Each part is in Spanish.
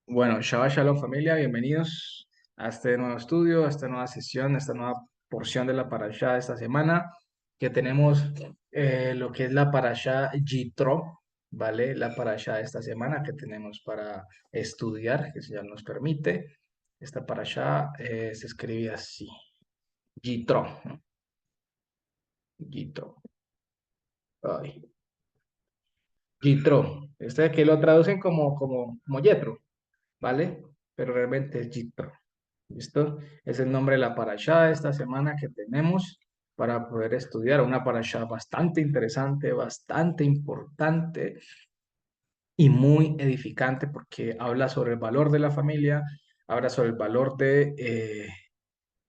Bueno, Shabbat Shalom familia, bienvenidos a este nuevo estudio, a esta nueva sesión, a esta nueva porción de la parashá de esta semana, que tenemos lo que es la parashá Yitro, ¿vale? La parashá de esta semana que tenemos para estudiar, que si ya nos permite. Esta parashá se escribe así, Yitro, ¿no? Yitro. Ay. Yitro. Este que lo traducen como Yetro, ¿vale? Pero realmente es Yitro. ¿Listo? Es el nombre de la parashá de esta semana que tenemos para poder estudiar una parashá bastante interesante, bastante importante y muy edificante porque habla sobre el valor de la familia, habla sobre el valor de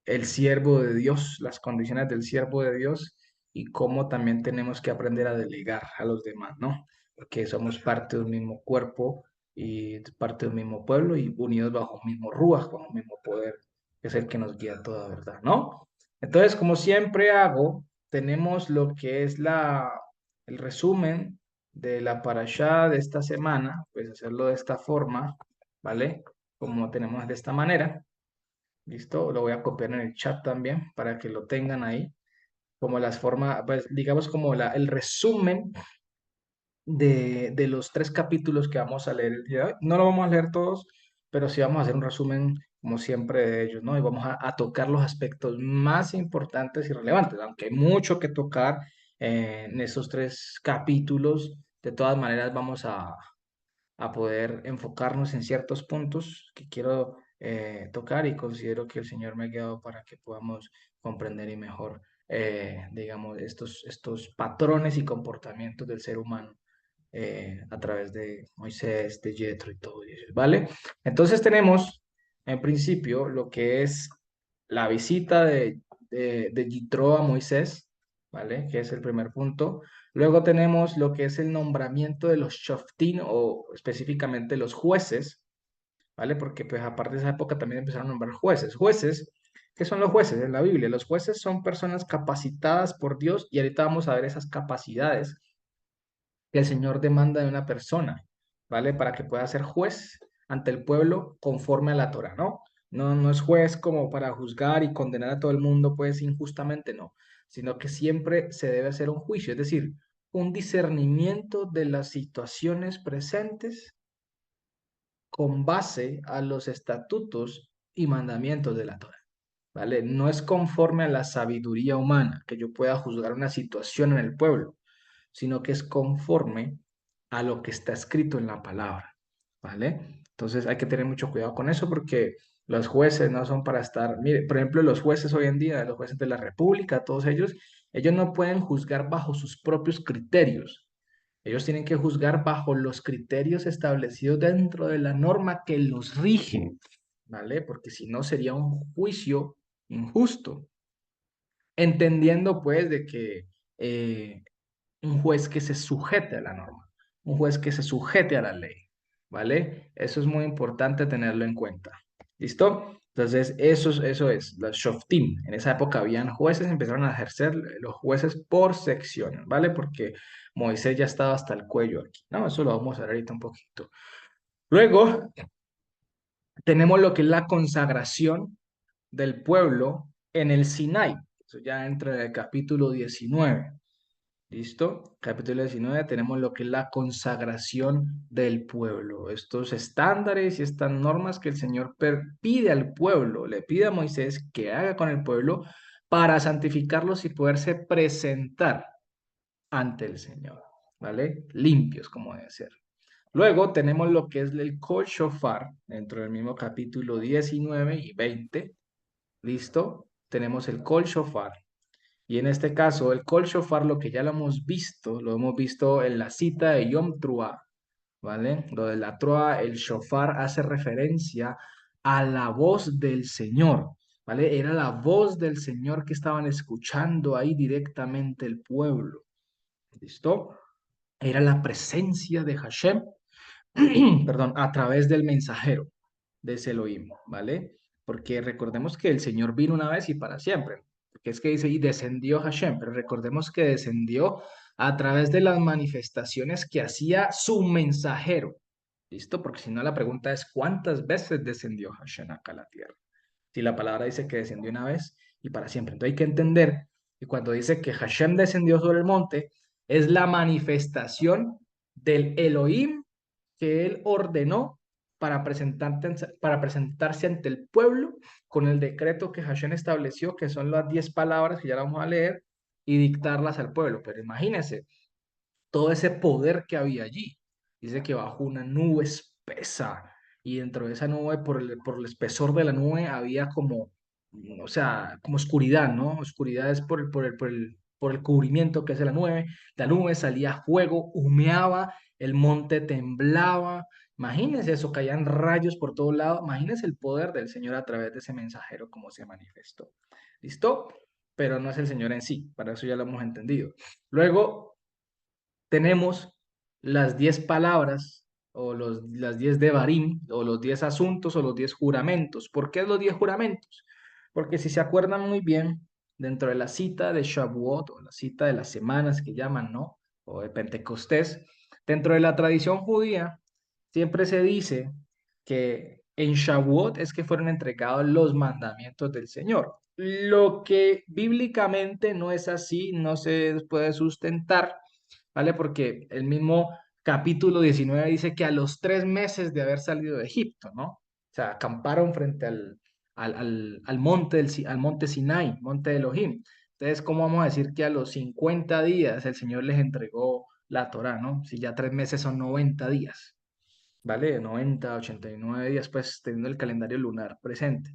el siervo de Dios, las condiciones del siervo de Dios y cómo también tenemos que aprender a delegar a los demás, ¿no? Porque somos parte de un mismo cuerpo y parte de un mismo pueblo y unidos bajo un mismo ruaj, bajo un mismo poder, que es el que nos guía a toda verdad, ¿no? Entonces, como siempre hago, tenemos lo que es el resumen de la parashá de esta semana, pues hacerlo de esta forma, ¿vale? Como tenemos de esta manera. ¿Listo? Lo voy a copiar en el chat también para que lo tengan ahí, como las formas, pues digamos como el resumen de los tres capítulos que vamos a leer el día de hoy. No lo vamos a leer todos, pero sí vamos a hacer un resumen, como siempre, de ellos, ¿no? Y vamos a tocar los aspectos más importantes y relevantes, aunque hay mucho que tocar en esos tres capítulos. De todas maneras, vamos a poder enfocarnos en ciertos puntos que quiero tocar y considero que el Señor me ha guiado para que podamos comprender y mejor, digamos, estos patrones y comportamientos del ser humano a través de Moisés, de Yetro y todo eso, ¿vale? Entonces tenemos, en principio, lo que es la visita de Yitro a Moisés, ¿vale? Que es el primer punto. Luego tenemos lo que es el nombramiento de los shoftim o específicamente los jueces, ¿vale? Porque pues aparte de esa época también empezaron a nombrar jueces. Jueces, ¿qué son los jueces en la Biblia? Los jueces son personas capacitadas por Dios y ahorita vamos a ver esas capacidades que el Señor demanda de una persona, ¿vale? Para que pueda ser juez ante el pueblo conforme a la Torah, ¿no? No es juez como para juzgar y condenar a todo el mundo, pues injustamente, no, sino que siempre se debe hacer un juicio, es decir, un discernimiento de las situaciones presentes con base a los estatutos y mandamientos de la Torah, ¿vale? No es conforme a la sabiduría humana que yo pueda juzgar una situación en el pueblo, sino que es conforme a lo que está escrito en la palabra, ¿vale? Entonces hay que tener mucho cuidado con eso porque los jueces no son para estar, mire, por ejemplo, los jueces hoy en día, los jueces de la República, todos ellos no pueden juzgar bajo sus propios criterios. Ellos tienen que juzgar bajo los criterios establecidos dentro de la norma que los rige, ¿vale? Porque si no sería un juicio injusto, entendiendo pues de que un juez que se sujete a la norma, un juez que se sujete a la ley, ¿vale? Eso es muy importante tenerlo en cuenta. ¿Listo? Entonces, eso es, los shoftim. En esa época habían jueces, empezaron a ejercer los jueces por secciones, ¿vale? Porque Moisés ya estaba hasta el cuello aquí, ¿no? Eso lo vamos a ver ahorita un poquito. Luego, tenemos lo que es la consagración del pueblo en el Sinai. Eso ya entra en el capítulo 19. ¿Listo? Capítulo 19 tenemos lo que es la consagración del pueblo. Estos estándares y estas normas que el Señor pide al pueblo, le pide a Moisés que haga con el pueblo para santificarlos y poderse presentar ante el Señor, ¿vale? Limpios como debe ser. Luego tenemos lo que es el Kol Shofar, dentro del mismo capítulo 19 y 20. ¿Listo? Tenemos el Kol Shofar. Y en este caso, el Kol Shofar, lo que ya lo hemos visto en la cita de Yom Teruah, ¿vale? Lo de la Troa, el Shofar hace referencia a la voz del Señor, ¿vale? Era la voz del Señor que estaban escuchando ahí directamente el pueblo, ¿listo? Era la presencia de Hashem, perdón, a través del mensajero de ese Elohim, ¿vale? Porque recordemos que el Señor vino una vez y para siempre, porque es que dice, y descendió Hashem, pero recordemos que descendió a través de las manifestaciones que hacía su mensajero, ¿Listo? Porque si no, la pregunta es, ¿cuántas veces descendió Hashem acá a la tierra? Si la palabra dice que descendió una vez y para siempre. Entonces hay que entender que cuando dice que Hashem descendió sobre el monte, es la manifestación del Elohim que él ordenó para presentarse ante el pueblo con el decreto que Hashem estableció, que son las 10 palabras que ya vamos a leer, y dictarlas al pueblo. Pero imagínense, todo ese poder que había allí. Dice que bajo una nube espesa y dentro de esa nube, por el espesor de la nube, había como, o sea, como oscuridad, ¿no? Oscuridad es por el cubrimiento que hace la nube salía fuego, humeaba, el monte temblaba. Imagínense eso, caían rayos por todo lado. Imagínense el poder del Señor a través de ese mensajero, como se manifestó. ¿Listo? Pero no es el Señor en sí, para eso ya lo hemos entendido. Luego, tenemos las 10 palabras o las 10 devarim o los 10 asuntos o los 10 juramentos. ¿Por qué los 10 juramentos? Porque si se acuerdan muy bien, dentro de la cita de Shavuot o la cita de las semanas que llaman, ¿no? O de Pentecostés, dentro de la tradición judía, siempre se dice que en Shavuot es que fueron entregados los mandamientos del Señor. Lo que bíblicamente no es así, no se puede sustentar, ¿vale? Porque el mismo capítulo 19 dice que a los 3 meses de haber salido de Egipto, ¿no? O sea, acamparon frente al monte Sinai, monte de Elohim. Entonces, ¿cómo vamos a decir que a los 50 días el Señor les entregó la Torá, ¿no? Si ya 3 meses son 90 días, ¿vale? 90, 89 días, pues teniendo el calendario lunar presente.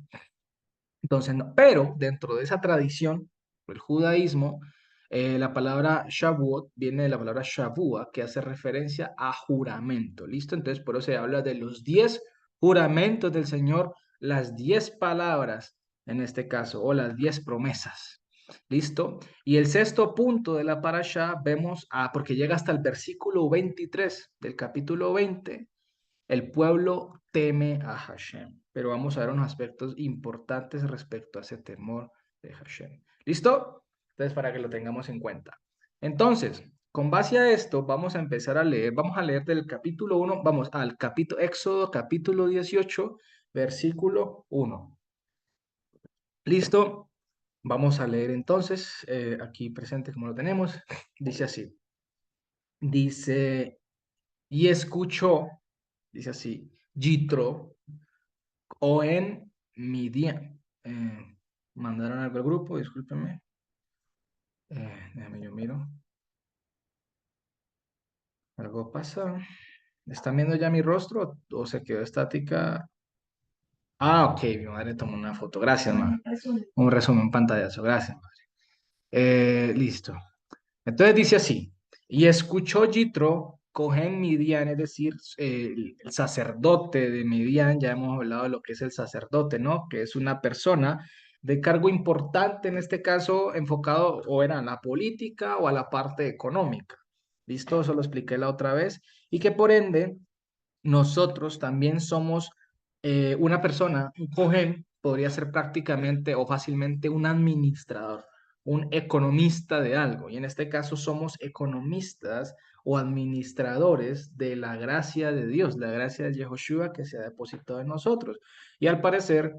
Entonces, no, pero dentro de esa tradición, el judaísmo, la palabra Shavuot viene de la palabra Shavua, que hace referencia a juramento. ¿Listo? Entonces, por eso se habla de los 10 juramentos del Señor, las 10 palabras en este caso, o las 10 promesas. ¿Listo? Y el sexto punto de la parasha vemos, porque llega hasta el versículo 23 del capítulo 20. El pueblo teme a Hashem, pero vamos a ver unos aspectos importantes respecto a ese temor de Hashem. ¿Listo? Entonces, para que lo tengamos en cuenta. Entonces, con base a esto, vamos a empezar a leer. Vamos a leer del capítulo 1, vamos al capítulo Éxodo, capítulo 18, versículo 1. ¿Listo? Vamos a leer entonces, aquí presente como lo tenemos. Dice así. Dice, y escuchó, dice así, Yitro, o en Midian. Mandaron algo al grupo, discúlpenme. Déjame yo miro. Algo pasa. ¿Están viendo ya mi rostro o se quedó estática? Ah, ok, mi madre tomó una foto. Gracias, ma. Un resumen, pantallazo. Gracias, madre. Listo. Entonces dice así, y escuchó Yitro, Cohen Midian, es decir, el sacerdote de Midian, ya hemos hablado de lo que es el sacerdote, ¿no? Que es una persona de cargo importante, en este caso enfocado o era a la política o a la parte económica. ¿Listo? Eso lo expliqué la otra vez. Y que por ende nosotros también somos una persona, un cohen podría ser prácticamente o fácilmente un administrador, un economista de algo. Y en este caso somos economistas o administradores de la gracia de Dios, la gracia de Yehoshua que se ha depositado en nosotros. Y al parecer,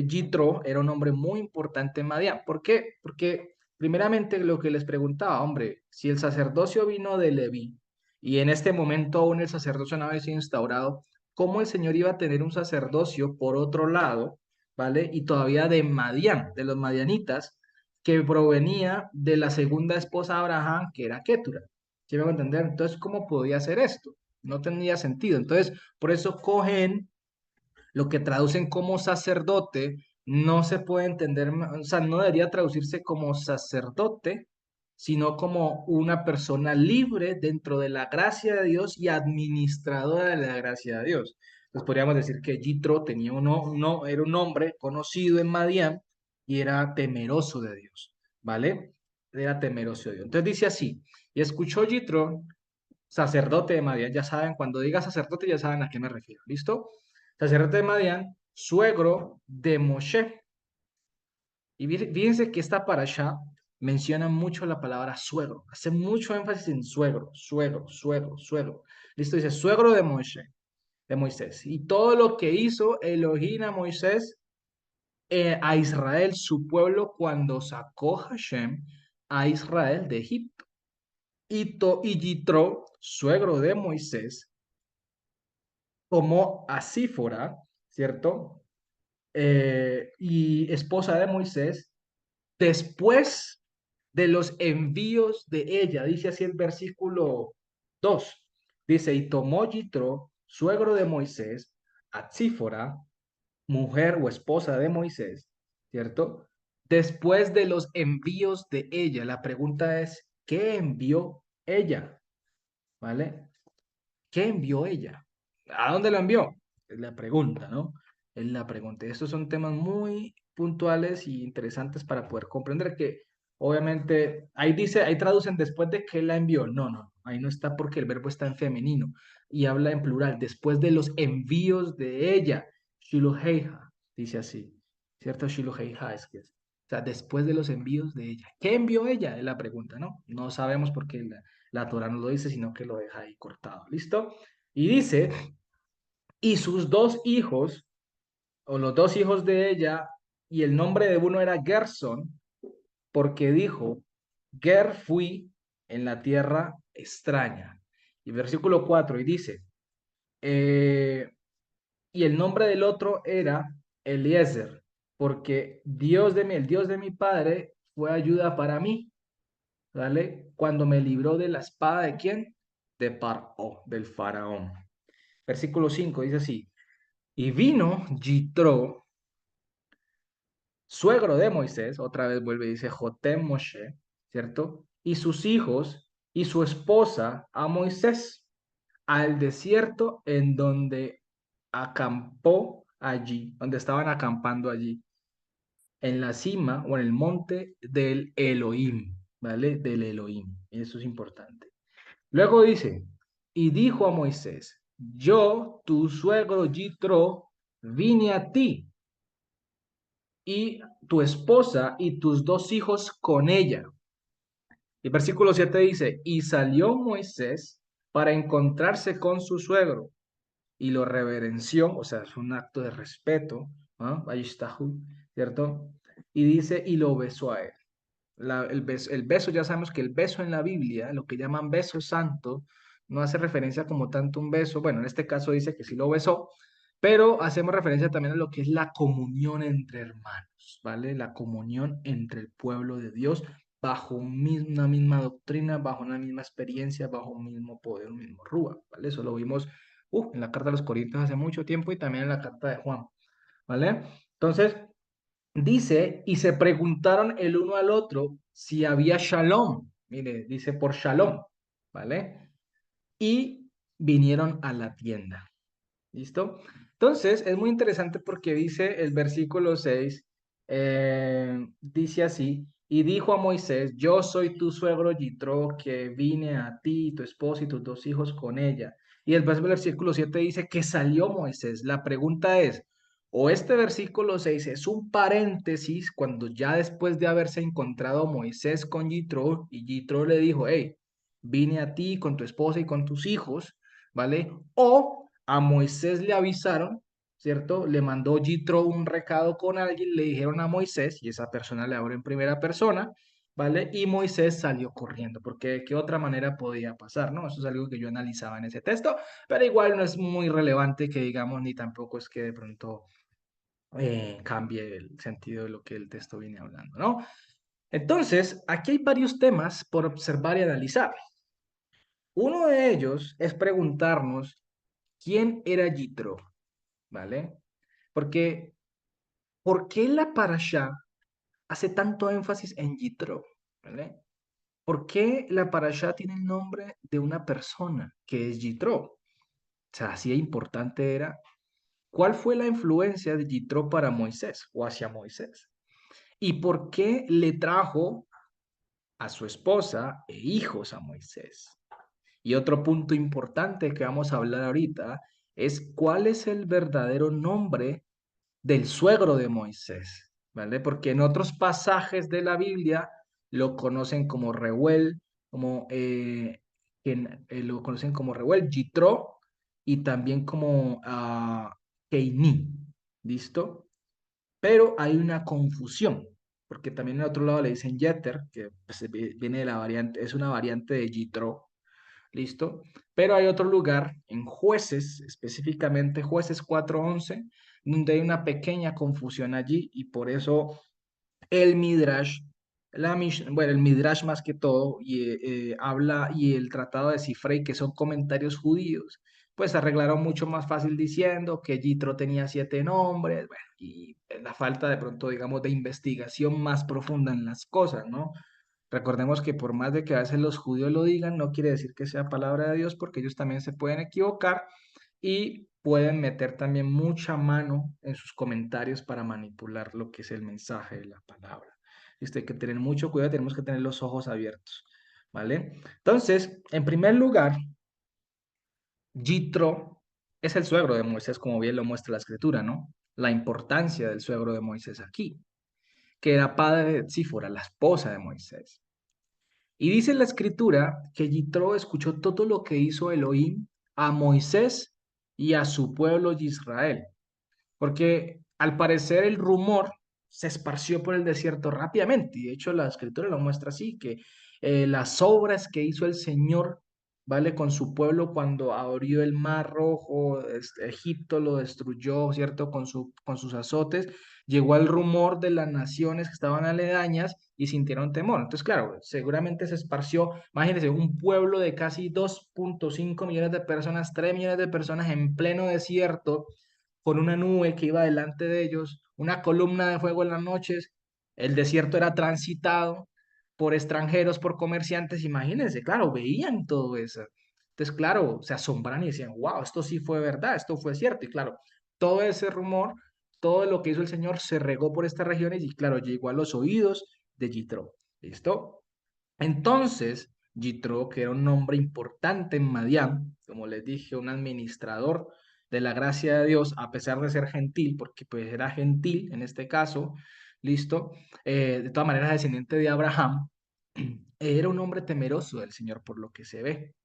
Jitro era un hombre muy importante en Madián. ¿Por qué? Porque primeramente lo que les preguntaba, hombre, si el sacerdocio vino de Leví y en este momento aún el sacerdocio no había sido instaurado, ¿cómo el Señor iba a tener un sacerdocio por otro lado, ¿vale? Y todavía de Madián, de los madianitas, que provenía de la segunda esposa de Abraham, que era Ketura. ¿Sí me va a entender? Entonces, ¿cómo podía hacer esto? No tenía sentido. Entonces, por eso cogen lo que traducen como sacerdote no se puede entender, o sea, no debería traducirse como sacerdote, sino como una persona libre dentro de la gracia de Dios y administradora de la gracia de Dios. Entonces podríamos decir que Jitro tenía era un hombre conocido en Madián y era temeroso de Dios, ¿vale? Era temeroso de Dios. Entonces dice así, y escuchó Jitro, sacerdote de Madián, ya saben, cuando diga sacerdote ya saben a qué me refiero, ¿listo? Sacerdote de Madián, suegro de Moshe. Y fíjense que esta parasha menciona mucho la palabra suegro, hace mucho énfasis en suegro, suegro, suegro, suegro. Listo, dice suegro de Moisés. Y todo lo que hizo Elohim a Moisés, a Israel, su pueblo, cuando sacó Hashem a Israel de Egipto. Y Yitro, suegro de Moisés, tomó a Sífora, ¿cierto? Y esposa de Moisés, después de los envíos de ella, dice así el versículo 2, dice, y tomó Yitro, suegro de Moisés, a Sífora, mujer o esposa de Moisés, ¿cierto? Después de los envíos de ella, la pregunta es, ¿qué envió ella? ¿Vale? ¿Qué envió ella? ¿A dónde lo envió? Es la pregunta, ¿no? Es la pregunta. Estos son temas muy puntuales y interesantes para poder comprender que, obviamente, ahí dice, ahí traducen después de que la envió. No, no, ahí no está porque el verbo está en femenino y habla en plural. Después de los envíos de ella, Shiloheija, dice así, ¿cierto? Shiloheija es que es. O sea, después de los envíos de ella. ¿Qué envió ella? Es la pregunta, ¿no? No sabemos por qué la Torah no lo dice, sino que lo deja ahí cortado. ¿Listo? Y dice, y sus dos hijos, o los dos hijos de ella, y el nombre de uno era Gerson, porque dijo, Ger fui en la tierra extraña. Y versículo 4 y dice, eh, y el nombre del otro era Eliezer, porque el Dios de mi padre, fue ayuda para mí, ¿vale? Cuando me libró de la espada de quién? De Paró, del faraón. Versículo 5 dice así, y vino Yitro, suegro de Moisés, otra vez vuelve y dice Jotem Moshe, ¿cierto? Y sus hijos y su esposa a Moisés al desierto en donde acampó allí, donde estaban acampando allí, en la cima o en el monte del Elohim, ¿vale? Del Elohim. Eso es importante. Luego dice, y dijo a Moisés, yo, tu suegro Yitro, vine a ti y tu esposa y tus dos hijos con ella. Y versículo 7 dice, y salió Moisés para encontrarse con su suegro y lo reverenció, o sea, es un acto de respeto, ¿no? Vayishtahu, ¿cierto? Y dice, y lo besó a él. El beso, ya sabemos que el beso en la Biblia, lo que llaman beso santo, no hace referencia como tanto un beso, bueno, en este caso dice que sí lo besó, pero hacemos referencia también a lo que es la comunión entre hermanos, ¿vale? La comunión entre el pueblo de Dios bajo una misma doctrina, bajo una misma experiencia, bajo un mismo poder, un mismo rúa, ¿vale? Eso lo vimos en la carta de los Corintios hace mucho tiempo y también en la carta de Juan, ¿vale? Entonces, dice, y se preguntaron el uno al otro si había shalom. Mire, dice por shalom, ¿vale? Y vinieron a la tienda. ¿Listo? Entonces, es muy interesante porque dice el versículo 6, dice así, y dijo a Moisés, yo soy tu suegro Yitro, que vine a ti, tu esposa y tus dos hijos con ella. Y el versículo 7 dice que salió Moisés. La pregunta es, o este versículo 6 es un paréntesis cuando ya después de haberse encontrado Moisés con Yitro, y Yitro le dijo, hey, vine a ti con tu esposa y con tus hijos, ¿vale? O a Moisés le avisaron, ¿cierto? Le mandó Yitro un recado con alguien, le dijeron a Moisés, y esa persona le habló en primera persona, ¿vale? Y Moisés salió corriendo, porque de qué otra manera podía pasar, ¿no? Eso es algo que yo analizaba en ese texto, pero igual no es muy relevante que digamos, ni tampoco es que de pronto cambie el sentido de lo que el texto viene hablando, ¿no? Entonces, aquí hay varios temas por observar y analizar. Uno de ellos es preguntarnos quién era Yitro, ¿vale? Porque, ¿por qué la parashá hace tanto énfasis en Yitro? ¿Vale? ¿Por qué la parashá tiene el nombre de una persona que es Yitro? O sea, así de importante era. ¿Cuál fue la influencia de Yitro para Moisés o hacia Moisés? ¿Y por qué le trajo a su esposa e hijos a Moisés? Y otro punto importante que vamos a hablar ahorita es cuál es el verdadero nombre del suegro de Moisés, ¿vale? Porque en otros pasajes de la Biblia lo conocen como Reuel, como que lo conocen como Reuel, Yitro y también como Keini. ¿Listo? Pero hay una confusión, porque también en otro lado le dicen Yeter, que pues, viene de la variante, es una variante de Yitro. ¿Listo? Pero hay otro lugar en Jueces, específicamente Jueces 4:11, donde hay una pequeña confusión allí y por eso el Midrash, bueno, el Midrash más que todo, y, habla y el tratado de Sifrei, que son comentarios judíos, pues arreglaron mucho más fácil diciendo que Yitro tenía 7 nombres, bueno, y la falta de pronto, digamos, de investigación más profunda en las cosas, ¿no? Recordemos que por más de que a veces los judíos lo digan, no quiere decir que sea palabra de Dios, porque ellos también se pueden equivocar y pueden meter también mucha mano en sus comentarios para manipular lo que es el mensaje de la palabra. Esto hay que tener mucho cuidado, tenemos que tener los ojos abiertos, ¿vale? Entonces, en primer lugar, Jitro es el suegro de Moisés, como bien lo muestra la escritura, ¿no? La importancia del suegro de Moisés aquí, que era padre de Sífora, la esposa de Moisés. Y dice la escritura que Yitro escuchó todo lo que hizo Elohim a Moisés y a su pueblo de Israel. Porque al parecer el rumor se esparció por el desierto rápidamente. Y de hecho la escritura lo muestra así, que las obras que hizo el Señor, ¿vale? Con su pueblo cuando abrió el mar rojo, Egipto lo destruyó, ¿cierto? Con sus azotes, llegó al rumor de las naciones que estaban aledañas y sintieron temor. Entonces, claro, seguramente se esparció, imagínense, un pueblo de casi 2,5 millones de personas, 3 millones de personas en pleno desierto con una nube que iba delante de ellos, una columna de fuego en las noches, el desierto era transitado por extranjeros, por comerciantes, imagínense, claro, veían todo eso. Entonces, claro, se asombran y decían, wow, esto sí fue verdad, esto fue cierto. Y claro, todo ese rumor, todo lo que hizo el Señor se regó por estas regiones y claro, llegó a los oídos de Jitro. ¿Listo? Entonces, Jitro, que era un hombre importante en Madián, como les dije, un administrador de la gracia de Dios, a pesar de ser gentil, porque pues era gentil en este caso, listo, de todas maneras descendiente de Abraham, era un hombre temeroso del Señor por lo que se ve.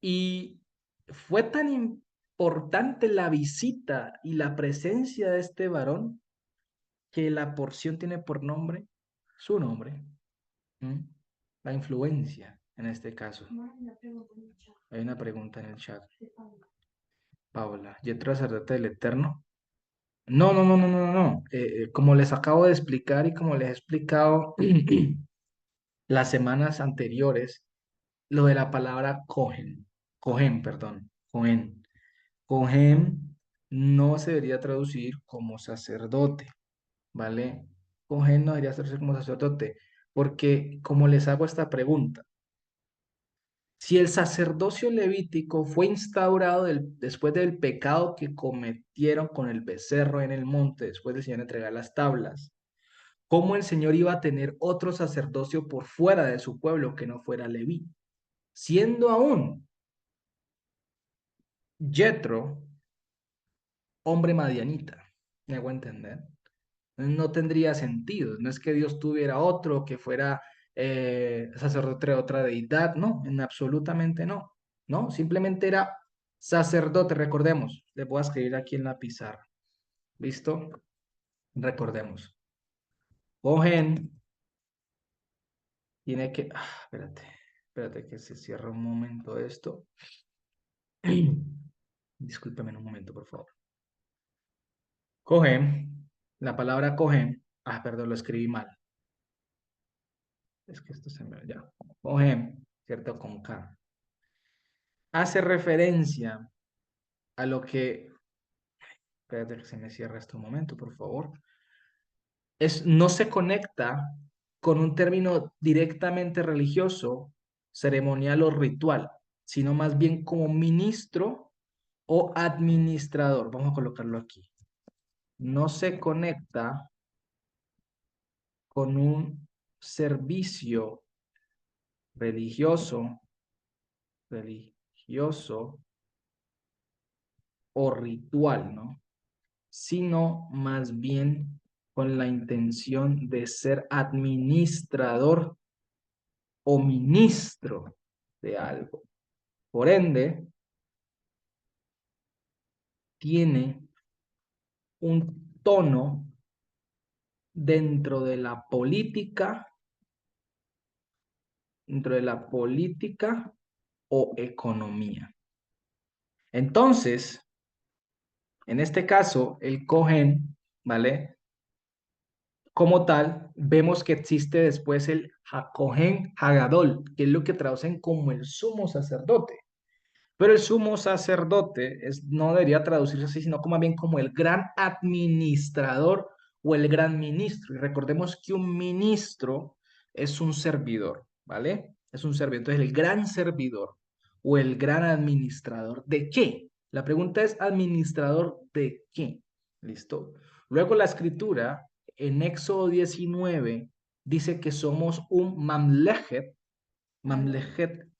Y fue tan importante la visita y la presencia de este varón que la porción tiene por nombre su nombre. ¿Mm? La influencia, en este caso. Hay una pregunta en el chat. Paula, ¿Yetro sacerdote del Eterno? No, no, no, no, no, no. No. Como les acabo de explicar y como les he explicado las semanas anteriores, lo de la palabra cohen, perdón, cohen no se debería traducir como sacerdote, ¿vale? Cohen no debería traducir como sacerdote, porque como les hago esta pregunta, si el sacerdocio levítico fue instaurado después del pecado que cometieron con el becerro en el monte, después del Señor entregar las tablas, ¿cómo el Señor iba a tener otro sacerdocio por fuera de su pueblo que no fuera Leví? Siendo aún Jetro, hombre madianita, ¿me hago entender? No tendría sentido, no es que Dios tuviera otro que fuera sacerdote de otra deidad, no, en absolutamente no, no, simplemente era sacerdote, recordemos, le voy a escribir aquí en la pizarra, ¿listo? Recordemos, Cohen tiene que, espérate que se cierra un momento esto, discúlpeme un momento, por favor. Cohen, la palabra Cohen, perdón, lo escribí mal, es que esto se me, ya, Cohen, ¿cierto? Con K. Hace referencia a lo que, espérate que se me cierra este momento, por favor, no se conecta con un término directamente religioso, ceremonial o ritual, sino más bien como ministro o administrador. Vamos a colocarlo aquí. No se conecta con un servicio religioso, religioso o ritual, ¿no? Sino más bien con la intención de ser administrador o ministro de algo. Por ende, tiene un tono dentro de la política, dentro de la política o economía. Entonces, en este caso, el Cohen, ¿vale? Como tal, vemos que existe después el Cohen Hagadol, que es lo que traducen como el sumo sacerdote. Pero el sumo sacerdote no debería traducirse así, sino como más bien como el gran administrador o el gran ministro. Y recordemos que un ministro es un servidor, ¿vale? Es un servidor. Entonces, el gran servidor o el gran administrador, ¿de qué? La pregunta es, ¿administrador de qué? ¿Listo? Luego la escritura en Éxodo 19 dice que somos un Mamlechet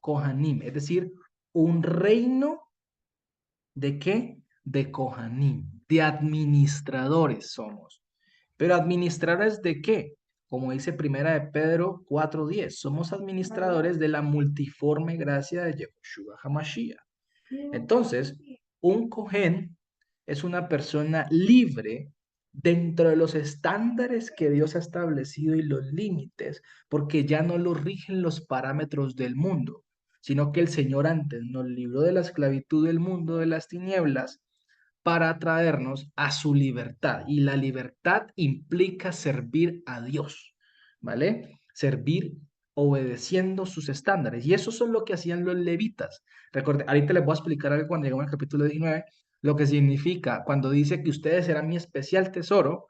Kohanim, es decir, un reino ¿de qué? De Kohanim, de administradores somos. Pero administradores ¿de qué? Como dice Primera de Pedro 4:10, somos administradores de la multiforme gracia de Yehoshua HaMashiach. Entonces, un Cohen es una persona libre dentro de los estándares que Dios ha establecido y los límites, porque ya no lo rigen los parámetros del mundo, sino que el Señor antes nos libró de la esclavitud del mundo, de las tinieblas, para traernos a su libertad. Y la libertad implica servir a Dios, ¿vale? Servir obedeciendo sus estándares. Y eso es lo que hacían los levitas. Recuerden, ahorita les voy a explicar algo cuando lleguemos al capítulo 19, lo que significa cuando dice que ustedes serán mi especial tesoro.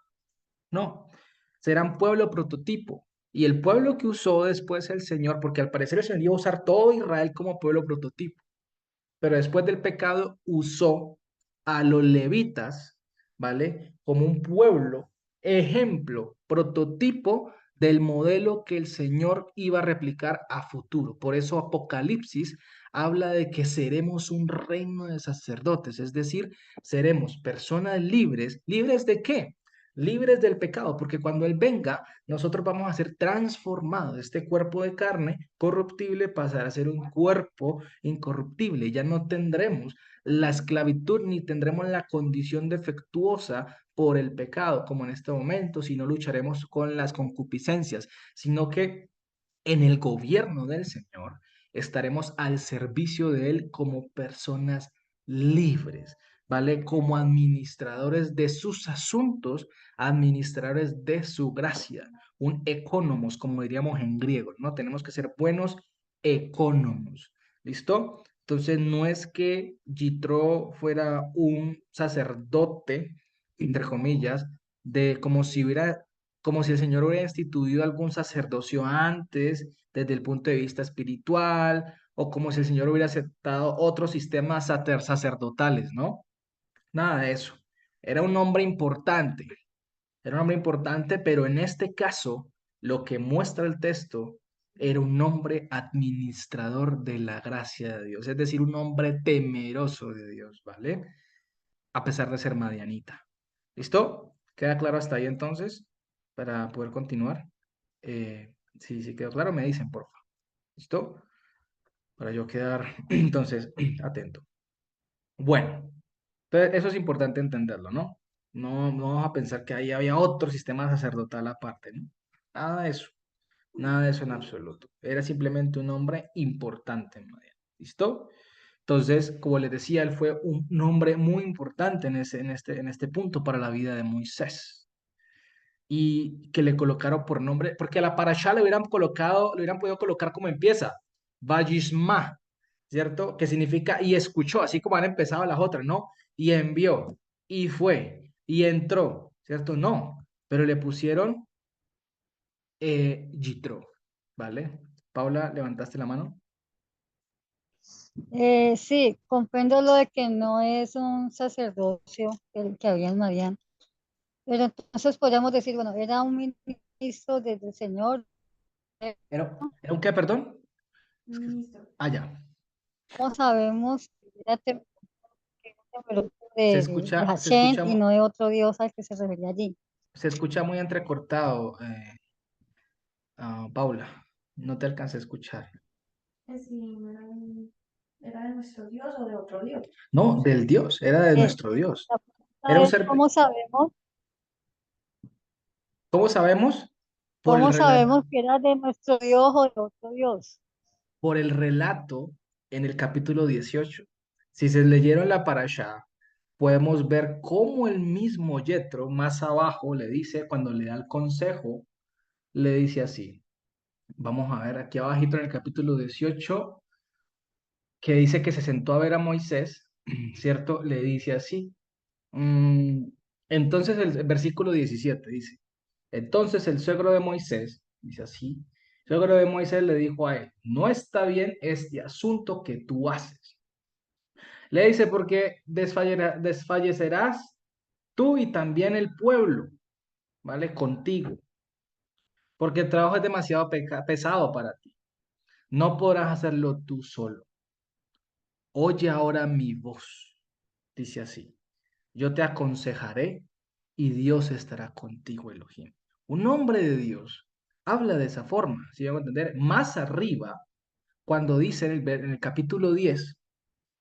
No, serán pueblo prototipo. Y el pueblo que usó después el Señor, porque al parecer el Señor iba a usar todo Israel como pueblo prototipo, pero después del pecado usó a los levitas, ¿vale? Como un pueblo, ejemplo, prototipo del modelo que el Señor iba a replicar a futuro. Por eso Apocalipsis habla de que seremos un reino de sacerdotes, es decir, seremos personas libres. ¿Libres de qué? Libres del pecado, porque cuando Él venga, nosotros vamos a ser transformados. Este cuerpo de carne corruptible pasará a ser un cuerpo incorruptible. Ya no tendremos la esclavitud ni tendremos la condición defectuosa por el pecado, como en este momento, si no lucharemos con las concupiscencias, sino que en el gobierno del Señor estaremos al servicio de Él como personas libres, ¿vale? Como administradores de sus asuntos, administradores de su gracia, un economos, como diríamos en griego, ¿no? Tenemos que ser buenos economos, ¿listo? Entonces no es que Yitro fuera un sacerdote, entre comillas, de como si el Señor hubiera instituido algún sacerdocio antes, desde el punto de vista espiritual, o como si el Señor hubiera aceptado otros sistemas sacerdotales, ¿no? Nada de eso. Era un hombre importante, era un hombre importante, pero en este caso, lo que muestra el texto era un hombre administrador de la gracia de Dios, es decir, un hombre temeroso de Dios, ¿vale? A pesar de ser madianita. ¿Listo? ¿Queda claro hasta ahí entonces? Para poder continuar. Si quedó claro, me dicen, por favor. ¿Listo? Para yo quedar entonces atento. Bueno, entonces eso es importante entenderlo, ¿no? No vamos a pensar que ahí había otro sistema sacerdotal aparte, ¿no? Nada de eso. Nada de eso en absoluto. Era simplemente un hombre importante en Madián. ¿Listo? Entonces, como les decía, él fue un hombre muy importante en este punto para la vida de Moisés. Y que le colocaron por nombre, porque a la parashá le hubieran podido colocar como empieza, Vayishma, ¿cierto? Que significa y escuchó, así como han empezado las otras, ¿no? Y envió, y fue, y entró, ¿cierto? No, pero le pusieron Yitro, ¿vale? Paula, ¿levantaste la mano? Sí, comprendo lo de que no es un sacerdocio el que había en Marián, pero entonces podríamos decir, bueno, era un ministro del Señor, ¿Era un qué, perdón? Ah, ya. ¿cómo sabemos que era temeroso Se de escucha, se Hashem escucha, y no de otro Dios al que se refería allí? se escucha muy entrecortado, Paula. No te alcancé a escuchar. era de nuestro Dios o de otro Dios. No, del Dios, era de Eh, nuestro Dios. la Era pregunta un es, ser, ¿cómo sabemos? Por el ¿cómo relato, sabemos que era de nuestro Dios o de otro Dios? por el relato en el capítulo 18. Si se leyeron la parashá, podemos ver cómo el mismo Yetro más abajo le dice, cuando le da el consejo, le dice así. Vamos a ver aquí abajito en el capítulo 18, que dice que se sentó a ver a Moisés, ¿cierto? Le dice así. Mm, entonces el versículo 17 dice, entonces el suegro de Moisés, dice así, el suegro de Moisés le dijo a él, no está bien este asunto que tú haces. Le dice, porque desfallecerás tú y también el pueblo, ¿vale? Contigo, porque el trabajo es demasiado pesado para ti. No podrás hacerlo tú solo. Oye ahora mi voz, dice así. Yo te aconsejaré y Dios estará contigo, Elohim. Un hombre de Dios habla de esa forma, si vamos a entender. Más arriba, cuando dice en el capítulo 10,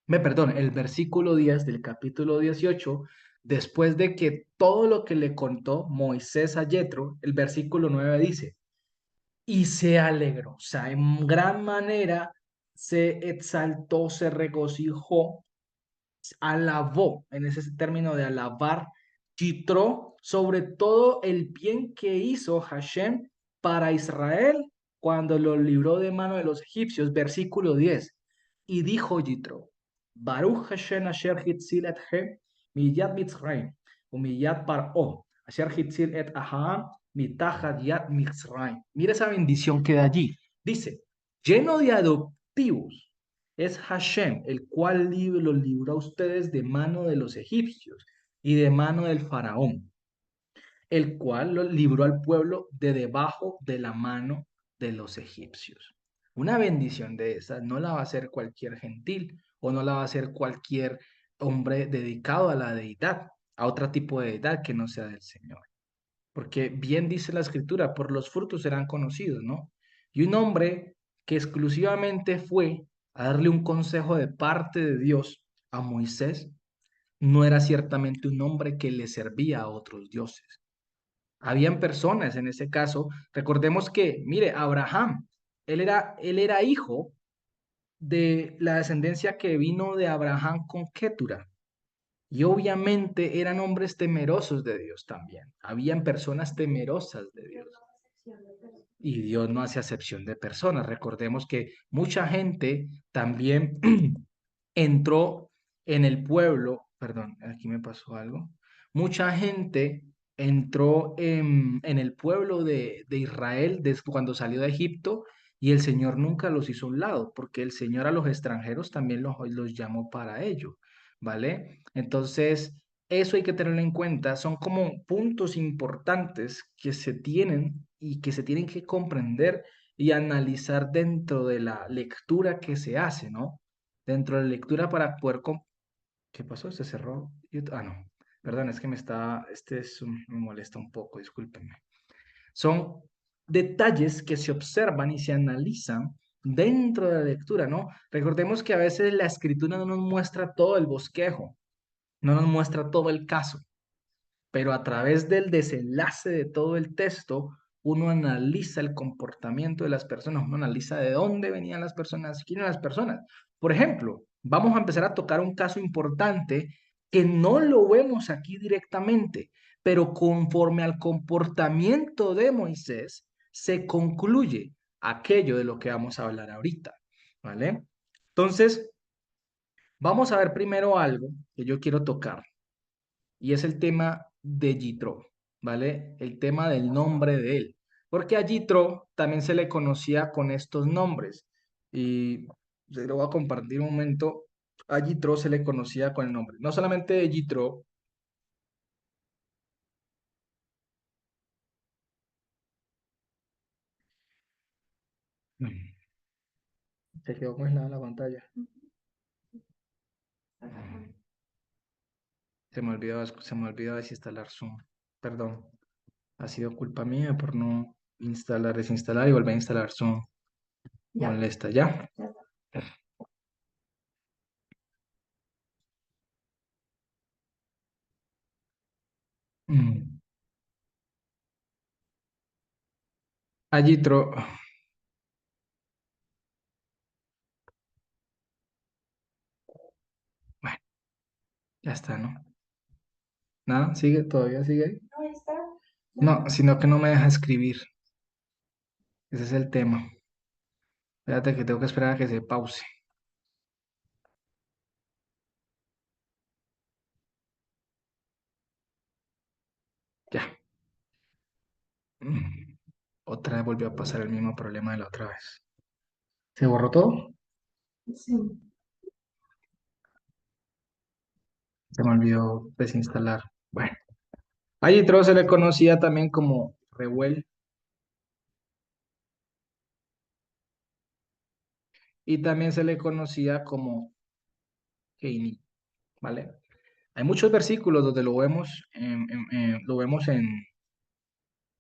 perdón, el versículo 10 del capítulo 18, después de que todo lo que le contó Moisés a Yetro, el versículo 9 dice, y se alegró, o sea, en gran manera se exaltó, se regocijó, alabó, en ese término de alabar, Yitro sobre todo el bien que hizo Hashem para Israel cuando lo libró de mano de los egipcios, versículo 10. Y dijo Yitro, Baruch Hashem asher hitzil etchem miyad Mitzrayim, umiyad par'o, asher hitzil et aham mitachat yad Mitzrayim. Mira esa bendición que da allí. Dice, lleno de adoptivos es Hashem, el cual los libró a ustedes de mano de los egipcios y de mano del faraón, el cual los libró al pueblo de debajo de la mano de los egipcios. Una bendición de esa no la va a hacer cualquier gentil o no la va a hacer cualquier hombre dedicado a la deidad, a otro tipo de deidad que no sea del Señor. Porque bien dice la escritura, por los frutos serán conocidos, ¿no? Y un hombre que exclusivamente fue a darle un consejo de parte de Dios a Moisés, no era ciertamente un hombre que le servía a otros dioses. Habían personas en ese caso, recordemos que, mire, Abraham, él era hijo de la descendencia que vino de Abraham con Ketura. Y obviamente eran hombres temerosos de Dios también. Habían personas temerosas de Dios. Y Dios no hace acepción de personas. Recordemos que mucha gente también entró en el pueblo, perdón, aquí me pasó algo. Mucha gente entró en el pueblo de Israel desde cuando salió de Egipto y el Señor nunca los hizo a un lado, porque el Señor a los extranjeros también los llamó para ello, ¿vale? Entonces, eso hay que tenerlo en cuenta. Son como puntos importantes que se tienen y que se tienen que comprender y analizar dentro de la lectura que se hace, ¿no? Dentro de la lectura para poder... ¿Qué pasó? ¿Se cerró? Ah, no. Perdón, es que me molesta un poco, discúlpenme. Son detalles que se observan y se analizan dentro de la lectura, ¿no? Recordemos que a veces la escritura no nos muestra todo el bosquejo, no nos muestra todo el caso, pero a través del desenlace de todo el texto, uno analiza el comportamiento de las personas, uno analiza de dónde venían las personas, quién eran las personas. Por ejemplo, vamos a empezar a tocar un caso importante que no lo vemos aquí directamente, pero conforme al comportamiento de Moisés, se concluye aquello de lo que vamos a hablar ahorita, ¿vale? Entonces, vamos a ver primero algo que yo quiero tocar y es el tema de Yitro, ¿vale? El tema del nombre de él. Porque a Yitro también se le conocía con estos nombres. Y se lo voy a compartir un momento. A Yitro se le conocía con el nombre. No solamente de Yitro. Se quedó congelada la pantalla. Se me olvidó desinstalar Zoom. Perdón. Ha sido culpa mía por no instalar, desinstalar y volver a instalar Zoom. Ya, Molesta, ¿ya? Mm. A Yitro, bueno, ya está, ¿no? Nada, sigue, todavía sigue ahí. No, ahí está. No, sino que no me deja escribir. Ese es el tema. Espérate que tengo que esperar a que se pause. Ya. Mm. Otra vez volvió a pasar el mismo problema de la otra vez. ¿Se borró todo? Sí. Se me olvidó desinstalar. Bueno, a Yitro se le conocía también como Revuel y también se le conocía como Heini, ¿vale? Hay muchos versículos donde lo vemos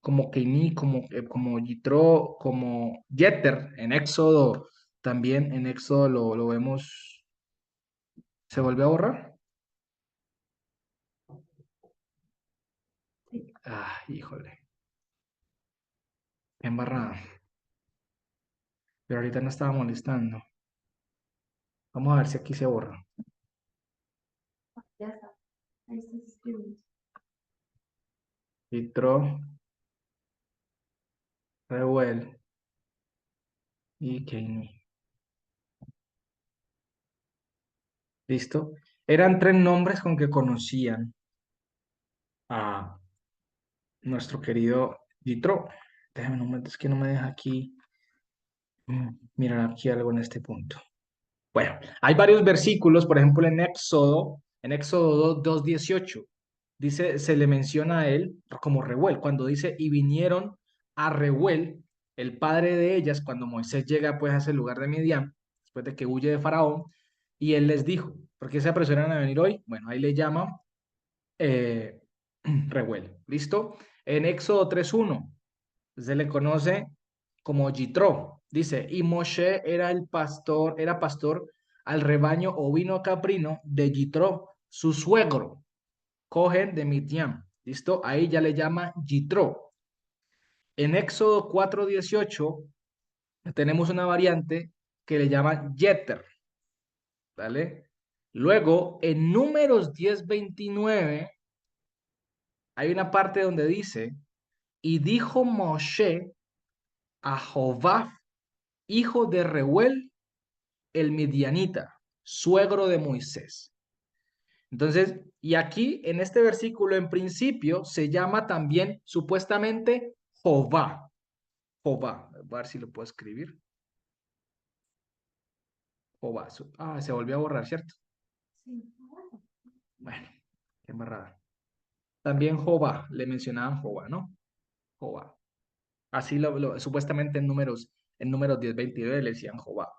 como Keini, como Yitro, como Yeter, en Éxodo, también en Éxodo lo vemos. ¿Se volvió a borrar? Sí. Ah, híjole, qué embarrada. Pero ahorita no estaba molestando. Vamos a ver si aquí se borra. Ya está. Ahí está escribiendo. Yitro, Reuel y Keini. ¿Listo? Eran tres nombres con que conocían a nuestro querido Yitro. Déjame un momento, es que no me deja aquí mirar aquí algo en este punto. Bueno, hay varios versículos, por ejemplo, en Éxodo 2:18, dice, se le menciona a él como Reuel, cuando dice, y vinieron a Reuel, el padre de ellas, cuando Moisés llega pues a ese lugar de Midian, después de que huye de Faraón, y él les dijo, ¿por qué se apresuran a venir hoy? Bueno, ahí le llama eh, Reuel, ¿listo? En Éxodo 3:1 se le conoce como Yitro. Dice, y Moshe era pastor al rebaño ovino caprino de Yitro, su suegro, Cohen de Midian. ¿Listo? Ahí ya le llama Yitro. En Éxodo 4:18 tenemos una variante que le llama Yeter. ¿Vale? Luego, en Números 10:29 hay una parte donde dice, y dijo Moshe a Jehová, hijo de Reuel, el midianita, suegro de Moisés. Entonces, y aquí en este versículo en principio se llama también supuestamente Jehová. Jehová. A ver si lo puedo escribir. Jehová. Ah, se volvió a borrar, ¿cierto? Sí. Bueno, qué embarrada. También Jehová, le mencionaban Jehová, ¿no? Jehová. Así supuestamente en números 10:29 le decían Jehová.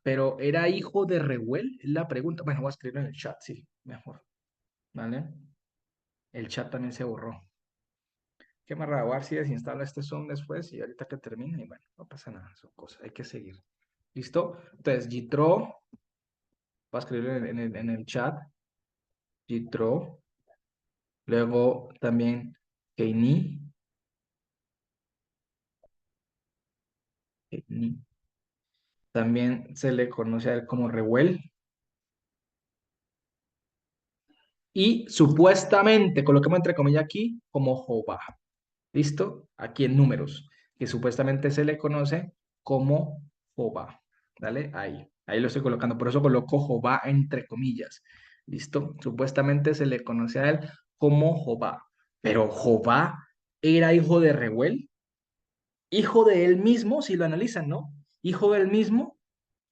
Pero ¿era hijo de Reuel? Es la pregunta. Bueno, voy a escribirlo en el chat, sí, mejor. ¿Vale? El chat también se borró. Qué más raro, a ver si desinstala este Zoom después y ahorita que termine, y bueno, no pasa nada, son cosas, hay que seguir. ¿Listo? Entonces, Jitro, voy a escribirlo en el chat, Jitro, luego también Keini, Keini, también se le conoce a él como Reuel, y supuestamente, coloquemos entre comillas aquí, como Jehová. ¿Listo? Aquí en números, que supuestamente se le conoce como Jehová. ¿Dale? Ahí lo estoy colocando. Por eso coloco Jehová entre comillas. ¿Listo? Supuestamente se le conoce a él como Jehová. Pero Jehová era hijo de Reuel, hijo de él mismo, si lo analizan, ¿no? Hijo del mismo,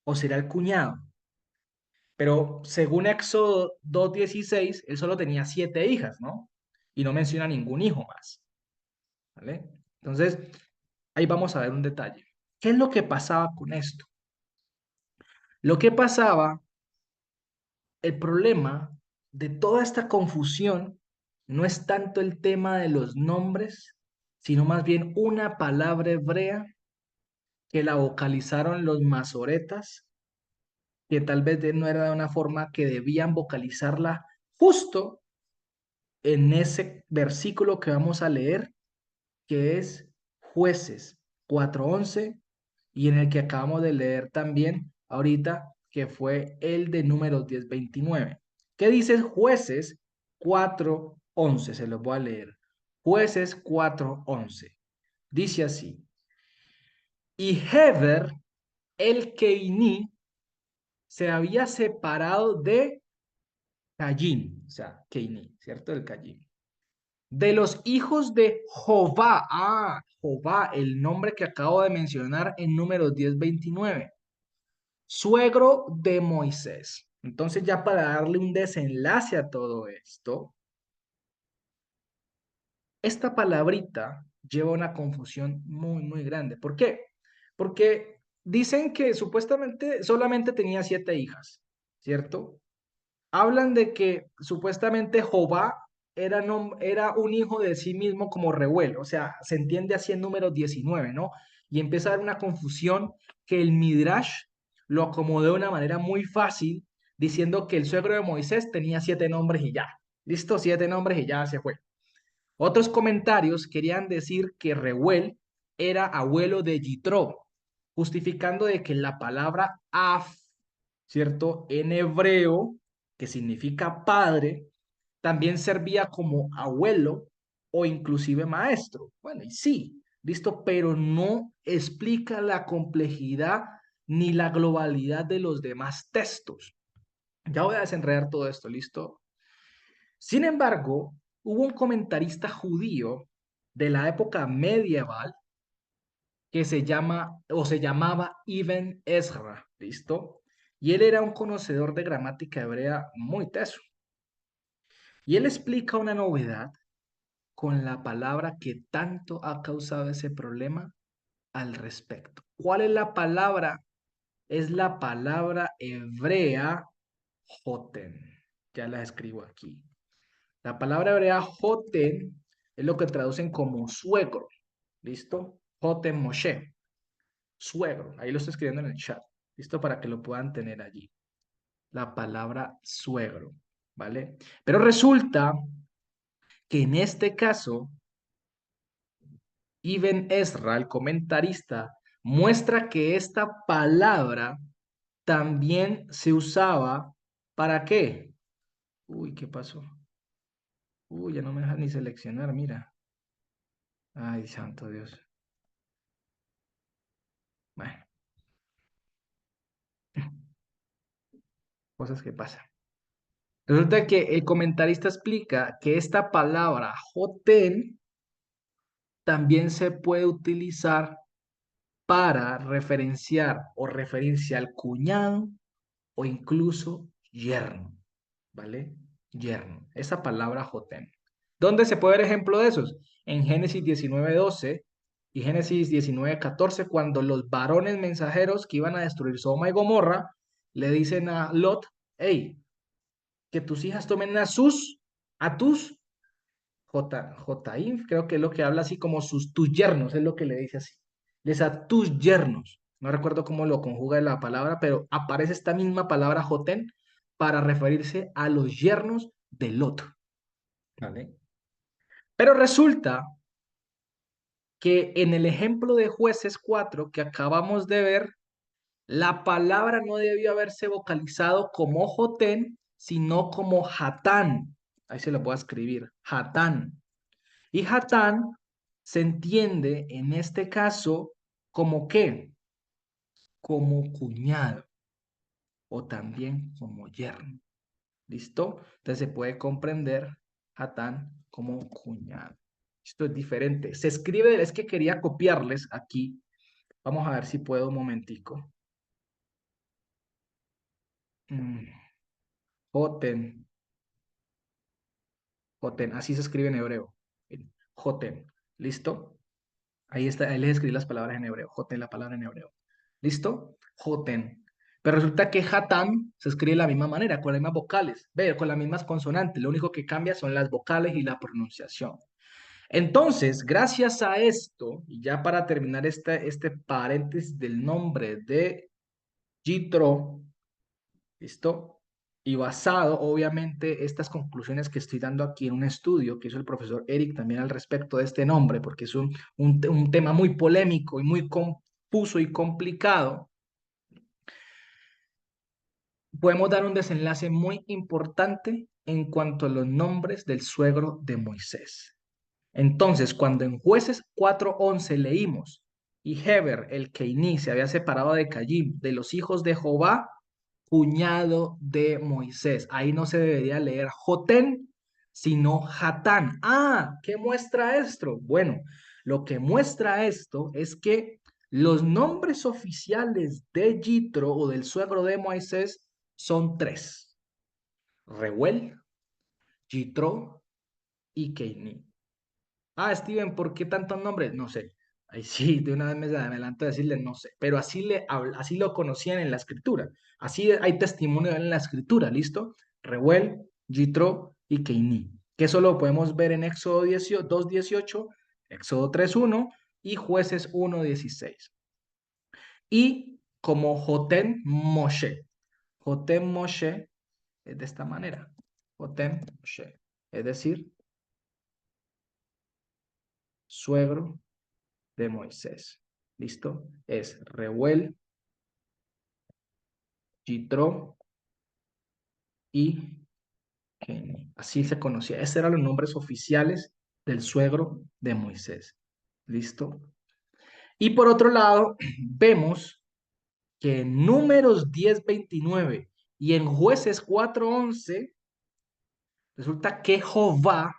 o será el cuñado. Pero según Éxodo 2:16, él solo tenía 7 hijas, ¿no? Y no menciona ningún hijo más. ¿Vale? Entonces, ahí vamos a ver un detalle. ¿Qué es lo que pasaba con esto? Lo que pasaba, el problema de toda esta confusión no es tanto el tema de los nombres, sino más bien una palabra hebrea que la vocalizaron los masoretas, que tal vez no era de una forma que debían vocalizarla justo en ese versículo que vamos a leer, que es Jueces 4:11, y en el que acabamos de leer también ahorita, que fue el de Números 10:29. ¿Qué dice Jueces 4:11? Se los voy a leer. Jueces 4:11. Dice así: y Heber, el Keiní, se había separado de Caín, o sea, Keiní, ¿cierto? El Caín. De los hijos de Jobá, Jobá, el nombre que acabo de mencionar en Números 10:29, suegro de Moisés. Entonces, ya para darle un desenlace a todo esto, esta palabrita lleva una confusión muy, muy grande. ¿Por qué? Porque dicen que supuestamente solamente tenía 7 hijas, ¿cierto? Hablan de que supuestamente Jobá era un hijo de sí mismo como Reuel, o sea, se entiende así en Números 19, ¿no? Y empieza a haber una confusión que el Midrash lo acomodó de una manera muy fácil, diciendo que el suegro de Moisés tenía 7 nombres y ya. Listo, 7 nombres y ya se fue. Otros comentarios querían decir que Reuel era abuelo de Yitro, justificando de que la palabra af, ¿cierto? En hebreo, que significa padre, también servía como abuelo o inclusive maestro. Bueno, y sí, listo, pero no explica la complejidad ni la globalidad de los demás textos. Ya voy a desenredar todo esto, ¿listo? Sin embargo, hubo un comentarista judío de la época medieval que se llamaba Ibn Ezra, ¿listo? Y él era un conocedor de gramática hebrea muy teso. Y él explica una novedad con la palabra que tanto ha causado ese problema al respecto. ¿Cuál es la palabra? Es la palabra hebrea joten. Ya la escribo aquí. La palabra hebrea joten es lo que traducen como suegro. ¿Listo? Joten Moshe. Suegro. Ahí lo estoy escribiendo en el chat. ¿Listo? Para que lo puedan tener allí. La palabra suegro. ¿Vale? Pero resulta que en este caso, Ibn Ezra, el comentarista, muestra que esta palabra también se usaba ¿para qué? Uy, ¿qué pasó? Uy, ya no me deja ni seleccionar, mira. Ay, santo Dios. Bueno, cosas que pasan. Resulta que el comentarista explica que esta palabra joten también se puede utilizar para referenciar o referirse al cuñado o incluso yerno, ¿vale? Yerno, esa palabra joten. ¿Dónde se puede ver ejemplo de esos? En Génesis 19:12 y Génesis 19:14, cuando los varones mensajeros que iban a destruir Sodoma y Gomorra le dicen a Lot: hey, que tus hijas tomen a tus Jotaim, creo que es lo que habla así como tus yernos, es lo que le dice así. Les a tus yernos. No recuerdo cómo lo conjuga la palabra, pero aparece esta misma palabra Joten para referirse a los yernos de Lot. ¿Vale? Pero resulta que en el ejemplo de Jueces 4 que acabamos de ver, la palabra no debió haberse vocalizado como Joten, sino como Hatán. Ahí se lo voy a escribir. Hatán. Y Hatán se entiende en este caso como qué, como cuñado o también como yerno. ¿Listo? Entonces se puede comprender Hatán como cuñado. Esto es diferente. Se escribe, es que quería copiarles aquí. Vamos a ver si puedo un momentico. Joten, Joten, así se escribe en hebreo. Joten, ¿listo? Ahí está, ahí les escribí las palabras en hebreo. Joten, la palabra en hebreo. ¿Listo? Joten. Pero resulta que Hatán se escribe de la misma manera, con las mismas vocales, ve, con las mismas consonantes. Lo único que cambia son las vocales y la pronunciación. Entonces, gracias a esto, y ya para terminar este paréntesis del nombre de Jitro, ¿listo? Y basado, obviamente, estas conclusiones que estoy dando aquí en un estudio que hizo el profesor Eric también al respecto de este nombre, porque es un tema muy polémico y muy confuso y complicado, podemos dar un desenlace muy importante en cuanto a los nombres del suegro de Moisés. Entonces, cuando en Jueces 4:11 leímos, y Heber, el Keiní, se había separado de Cayim, de los hijos de Jobá, cuñado de Moisés. Ahí no se debería leer Jotén, sino Hatán. Ah, ¿qué muestra esto? Bueno, lo que muestra esto es que los nombres oficiales de Yitro o del suegro de Moisés son tres: Reuel, Yitro y Keiní. Ah, Steven, ¿por qué tantos nombres? No sé. Ahí sí, de una vez me adelanto a decirle no sé, pero así lo conocían en la escritura. Así hay testimonio en la escritura, ¿listo? Reuel, Yitro y Keiní. Que eso lo podemos ver en Éxodo 2:18, Éxodo 3:1 y Jueces 1:16. Y como Jotem Moshe. Jotem Moshe es de esta manera. Jotem Moshe. Es decir, suegro de Moisés. ¿Listo? Es Reuel, Yitro y Keni. Así se conocía. Esos eran los nombres oficiales del suegro de Moisés. ¿Listo? Y por otro lado, vemos que en Números 10:29 y en Jueces 4:11, resulta que Jehová,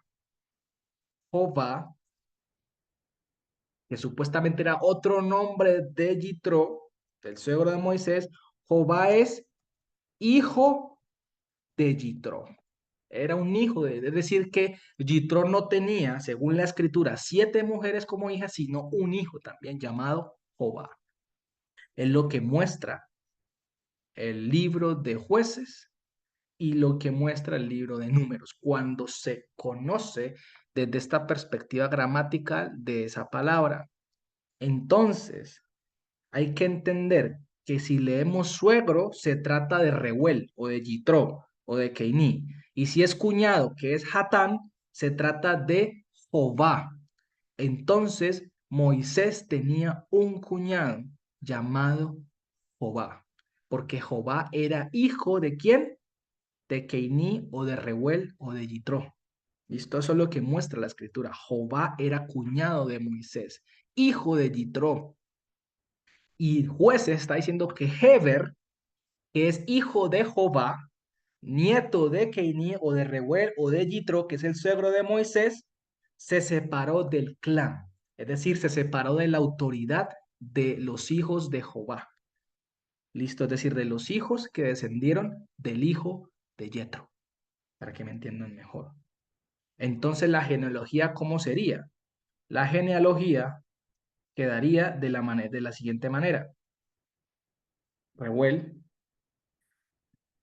que supuestamente era otro nombre de Yitro, del suegro de Moisés, Jehová es hijo de Yitro. Era un hijo es decir, que Yitro no tenía, según la escritura, 7 mujeres como hijas, sino un hijo también llamado Jehová. Es lo que muestra el libro de Jueces y lo que muestra el libro de Números, cuando se conoce desde esta perspectiva gramatical de esa palabra. Entonces, hay que entender que si leemos suegro, se trata de Reuel o de Yitro o de Keiní. Y si es cuñado, que es Hatán, se trata de Jehová. Entonces, Moisés tenía un cuñado llamado Jehová, porque Jehová era hijo de ¿quién? De Keiní o de Reuel o de Yitro. ¿Listo? Eso es lo que muestra la escritura. Jehová era cuñado de Moisés, hijo de Yitro. Y Jueces está diciendo que Heber, que es hijo de Jehová, nieto de Keiní o de Reuel o de Yitro, que es el suegro de Moisés, se separó del clan, es decir, se separó de la autoridad de los hijos de Jehová. ¿Listo? Es decir, de los hijos que descendieron del hijo de Yetro, para que me entiendan mejor. Entonces, la genealogía, ¿cómo sería? La genealogía quedaría de la siguiente manera. Reuel,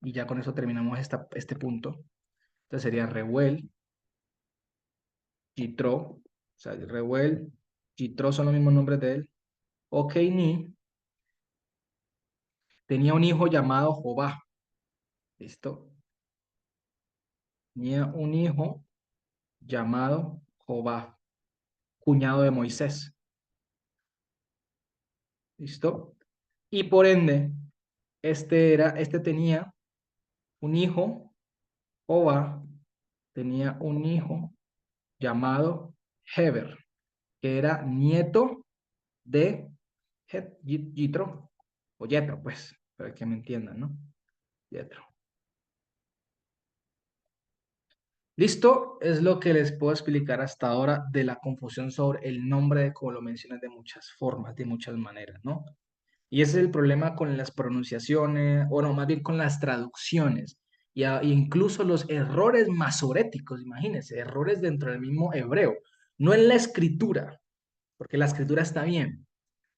y ya con eso terminamos este punto. Entonces sería Reuel, Yitro, o sea, Reuel, Yitro son los mismos nombres de él. Okeini tenía un hijo llamado Jobá. ¿Listo? Tenía un hijo llamado Jobá, cuñado de Moisés. ¿Listo? Y por ende, este tenía un hijo, Jobá, tenía un hijo llamado Heber, que era nieto de Yitro, o Yetro, pues, para que me entiendan, ¿no? Yetro. Listo, es lo que les puedo explicar hasta ahora de la confusión sobre el nombre, de como lo mencionas, de muchas formas, de muchas maneras, ¿no? Y ese es el problema con las pronunciaciones, o no, más bien con las traducciones, incluso los errores masoréticos, imagínense, errores dentro del mismo hebreo, no en la escritura, porque la escritura está bien,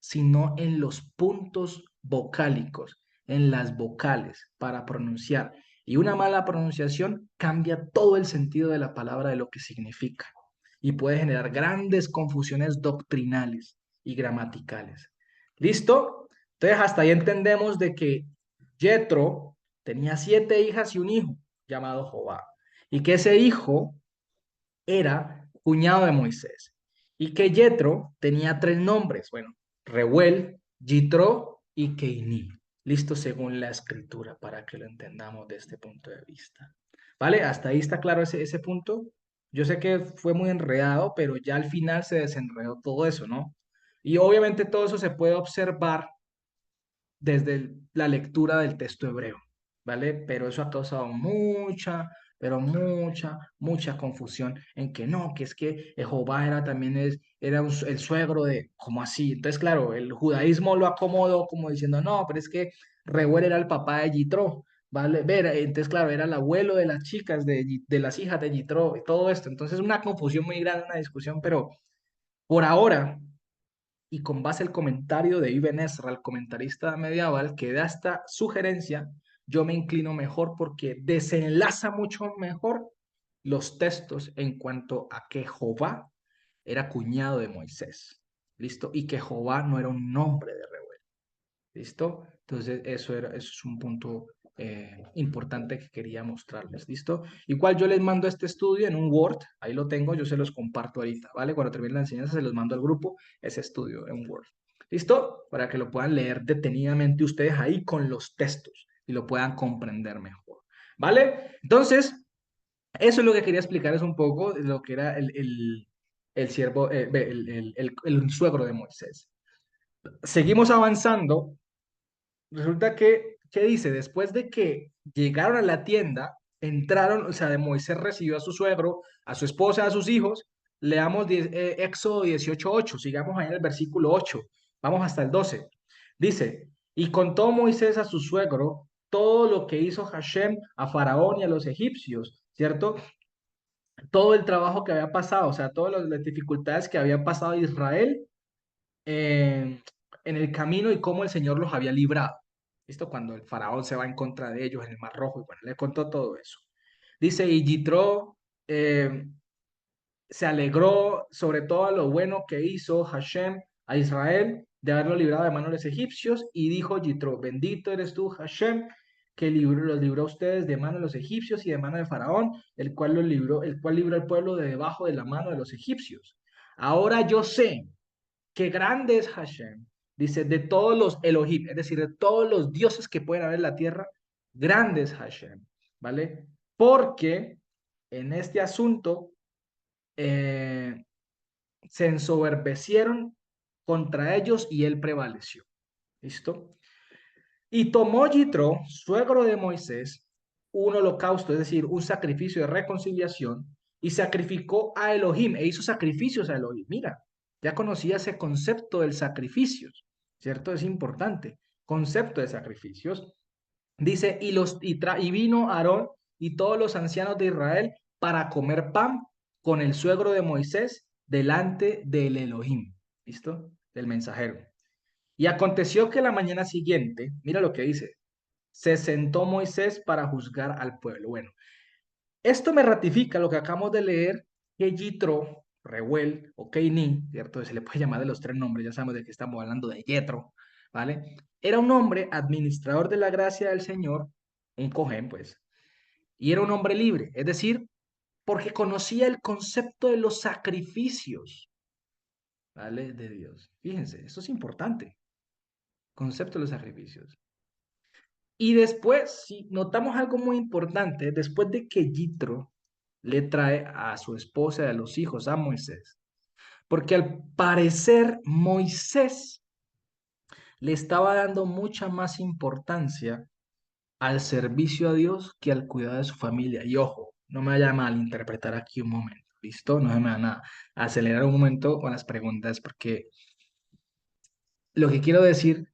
sino en los puntos vocálicos, en las vocales para pronunciar. Y una mala pronunciación cambia todo el sentido de la palabra, de lo que significa, y puede generar grandes confusiones doctrinales y gramaticales. ¿Listo? Entonces, hasta ahí entendemos de que Yetro tenía 7 hijas y un hijo llamado Jobab, y que ese hijo era cuñado de Moisés, y que Yetro tenía 3 nombres, bueno, Reuel, Yitro y Keiní. Listo, según la escritura, para que lo entendamos de este punto de vista. ¿Vale? ¿Hasta ahí está claro ese punto? Yo sé que fue muy enredado, pero ya al final se desenredó todo eso, ¿no? Y obviamente todo eso se puede observar desde la lectura del texto hebreo, ¿vale? Pero eso ha causado mucha, pero mucha confusión en que no, que es que Jehová era también era el suegro de, ¿cómo así? Entonces, claro, el judaísmo lo acomodó como diciendo, no, pero es que Reuel era el papá de Yitro, ¿vale? Ver, entonces, claro, era el abuelo de las chicas, de las hijas de Yitro, y todo esto. Entonces, una confusión muy grande, una discusión, pero por ahora y con base al comentario de Ibn Ezra, el comentarista medieval, que da esta sugerencia, yo me inclino mejor porque desenlaza mucho mejor los textos en cuanto a que Jehová era cuñado de Moisés, ¿listo? Y que Jehová no era un nombre de Reuel. ¿Listo? Entonces, eso es un punto importante que quería mostrarles. ¿Listo? Igual yo les mando este estudio en un Word, ahí lo tengo, yo se los comparto ahorita, ¿vale? Cuando termine la enseñanza se los mando al grupo ese estudio en Word. ¿Listo? Para que lo puedan leer detenidamente ustedes ahí con los textos y lo puedan comprender mejor. ¿Vale? Entonces, eso es lo que quería explicarles un poco de lo que era el siervo, el suegro de Moisés. Seguimos avanzando. Resulta que, ¿qué dice? Después de que llegaron a la tienda, entraron, o sea, de Moisés recibió a su suegro, a su esposa, a sus hijos. Leamos Éxodo 18:8, sigamos ahí en el versículo 8, vamos hasta el 12. Dice, y contó Moisés a su suegro todo lo que hizo Hashem a Faraón y a los egipcios, ¿cierto? Todo el trabajo que había pasado, o sea, todas las dificultades que había pasado Israel eh, en el camino y cómo el Señor los había librado. ¿Listo? Cuando el faraón se va en contra de ellos en el Mar Rojo, y bueno, le contó todo eso. Dice, y Yitro se alegró sobre todo lo bueno que hizo Hashem a Israel de haberlo librado de manos de los egipcios, y dijo Yitro, bendito eres tú, Hashem, que los libró a ustedes de manos de los egipcios y de mano de Faraón, el cual libró al pueblo de debajo de la mano de los egipcios. Ahora yo sé que grande es Hashem, dice, de todos los Elohim, es decir, de todos los dioses que pueden haber en la tierra, grande es Hashem, ¿vale? Porque en este asunto eh, se ensoberbecieron contra ellos y él prevaleció. ¿Listo? Y tomó Yitro, suegro de Moisés, un holocausto, es decir, un sacrificio de reconciliación, y sacrificó a Elohim, e hizo sacrificios a Elohim. Mira, ya conocía ese concepto del sacrificio, ¿cierto? Es importante. Concepto de sacrificios. Dice, y vino Aarón y todos los ancianos de Israel para comer pan con el suegro de Moisés delante del Elohim. ¿Listo? Del mensajero. Y aconteció que la mañana siguiente, mira lo que dice, se sentó Moisés para juzgar al pueblo. Bueno, esto me ratifica lo que acabamos de leer, que Yitro, Reuel o Keiní, ¿cierto? Se le puede llamar de los 3 nombres, ya sabemos de que estamos hablando de Yetro, ¿vale? Era un hombre administrador de la gracia del Señor, un cojén, pues, y era un hombre libre, es decir, porque conocía el concepto de los sacrificios, ¿vale? De Dios. Fíjense, esto es importante, concepto de los sacrificios. Y después, si notamos algo muy importante, después de que Yitro le trae a su esposa y a los hijos a Moisés, porque al parecer Moisés le estaba dando mucha más importancia al servicio a Dios que al cuidado de su familia. Y ojo, no me vaya a malinterpretar aquí un momento, ¿listo? No se me van a acelerar un momento con las preguntas, porque lo que quiero decir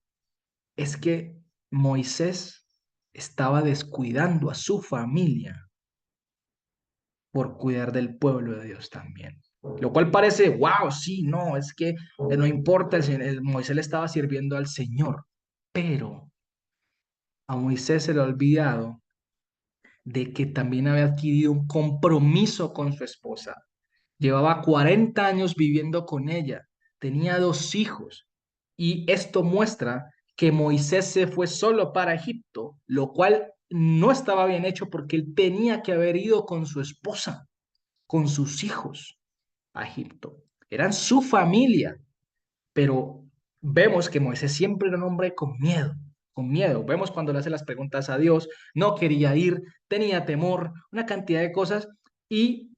es que Moisés estaba descuidando a su familia por cuidar del pueblo de Dios también. Lo cual parece, wow, sí, no, es que no importa, Moisés le estaba sirviendo al Señor, pero a Moisés se le ha olvidado de que también había adquirido un compromiso con su esposa. Llevaba 40 años viviendo con ella, tenía 2 hijos, y esto muestra que Moisés se fue solo para Egipto, lo cual no estaba bien hecho porque él tenía que haber ido con su esposa, con sus hijos a Egipto. Eran su familia, pero vemos que Moisés siempre era un hombre con miedo, con miedo. Vemos cuando le hace las preguntas a Dios, no quería ir, tenía temor, una cantidad de cosas y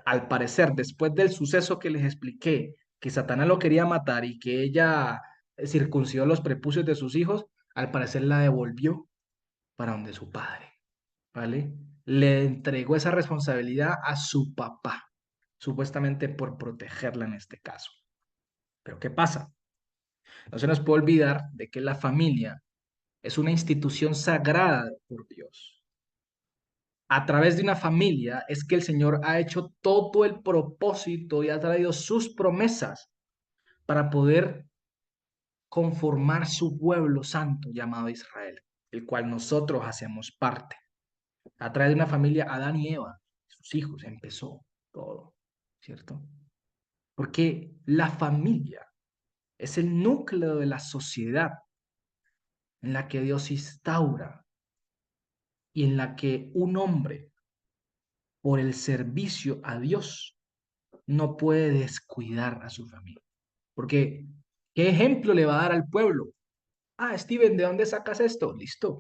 al parecer, después del suceso que les expliqué, que Satanás lo quería matar y que ella circuncidó los prepucios de sus hijos, al parecer la devolvió para donde su padre, ¿vale? Le entregó esa responsabilidad a su papá, supuestamente por protegerla en este caso. Pero ¿qué pasa? No se nos puede olvidar de que la familia es una institución sagrada por Dios. A través de una familia es que el Señor ha hecho todo el propósito y ha traído sus promesas para poder conformar su pueblo santo llamado Israel, el cual nosotros hacemos parte. A través de una familia, Adán y Eva, sus hijos, empezó todo, ¿cierto? Porque la familia es el núcleo de la sociedad en la que Dios instaura y en la que un hombre, por el servicio a Dios, no puede descuidar a su familia. Porque, ¿qué ejemplo le va a dar al pueblo? Ah, Steven, ¿de dónde sacas esto? Listo.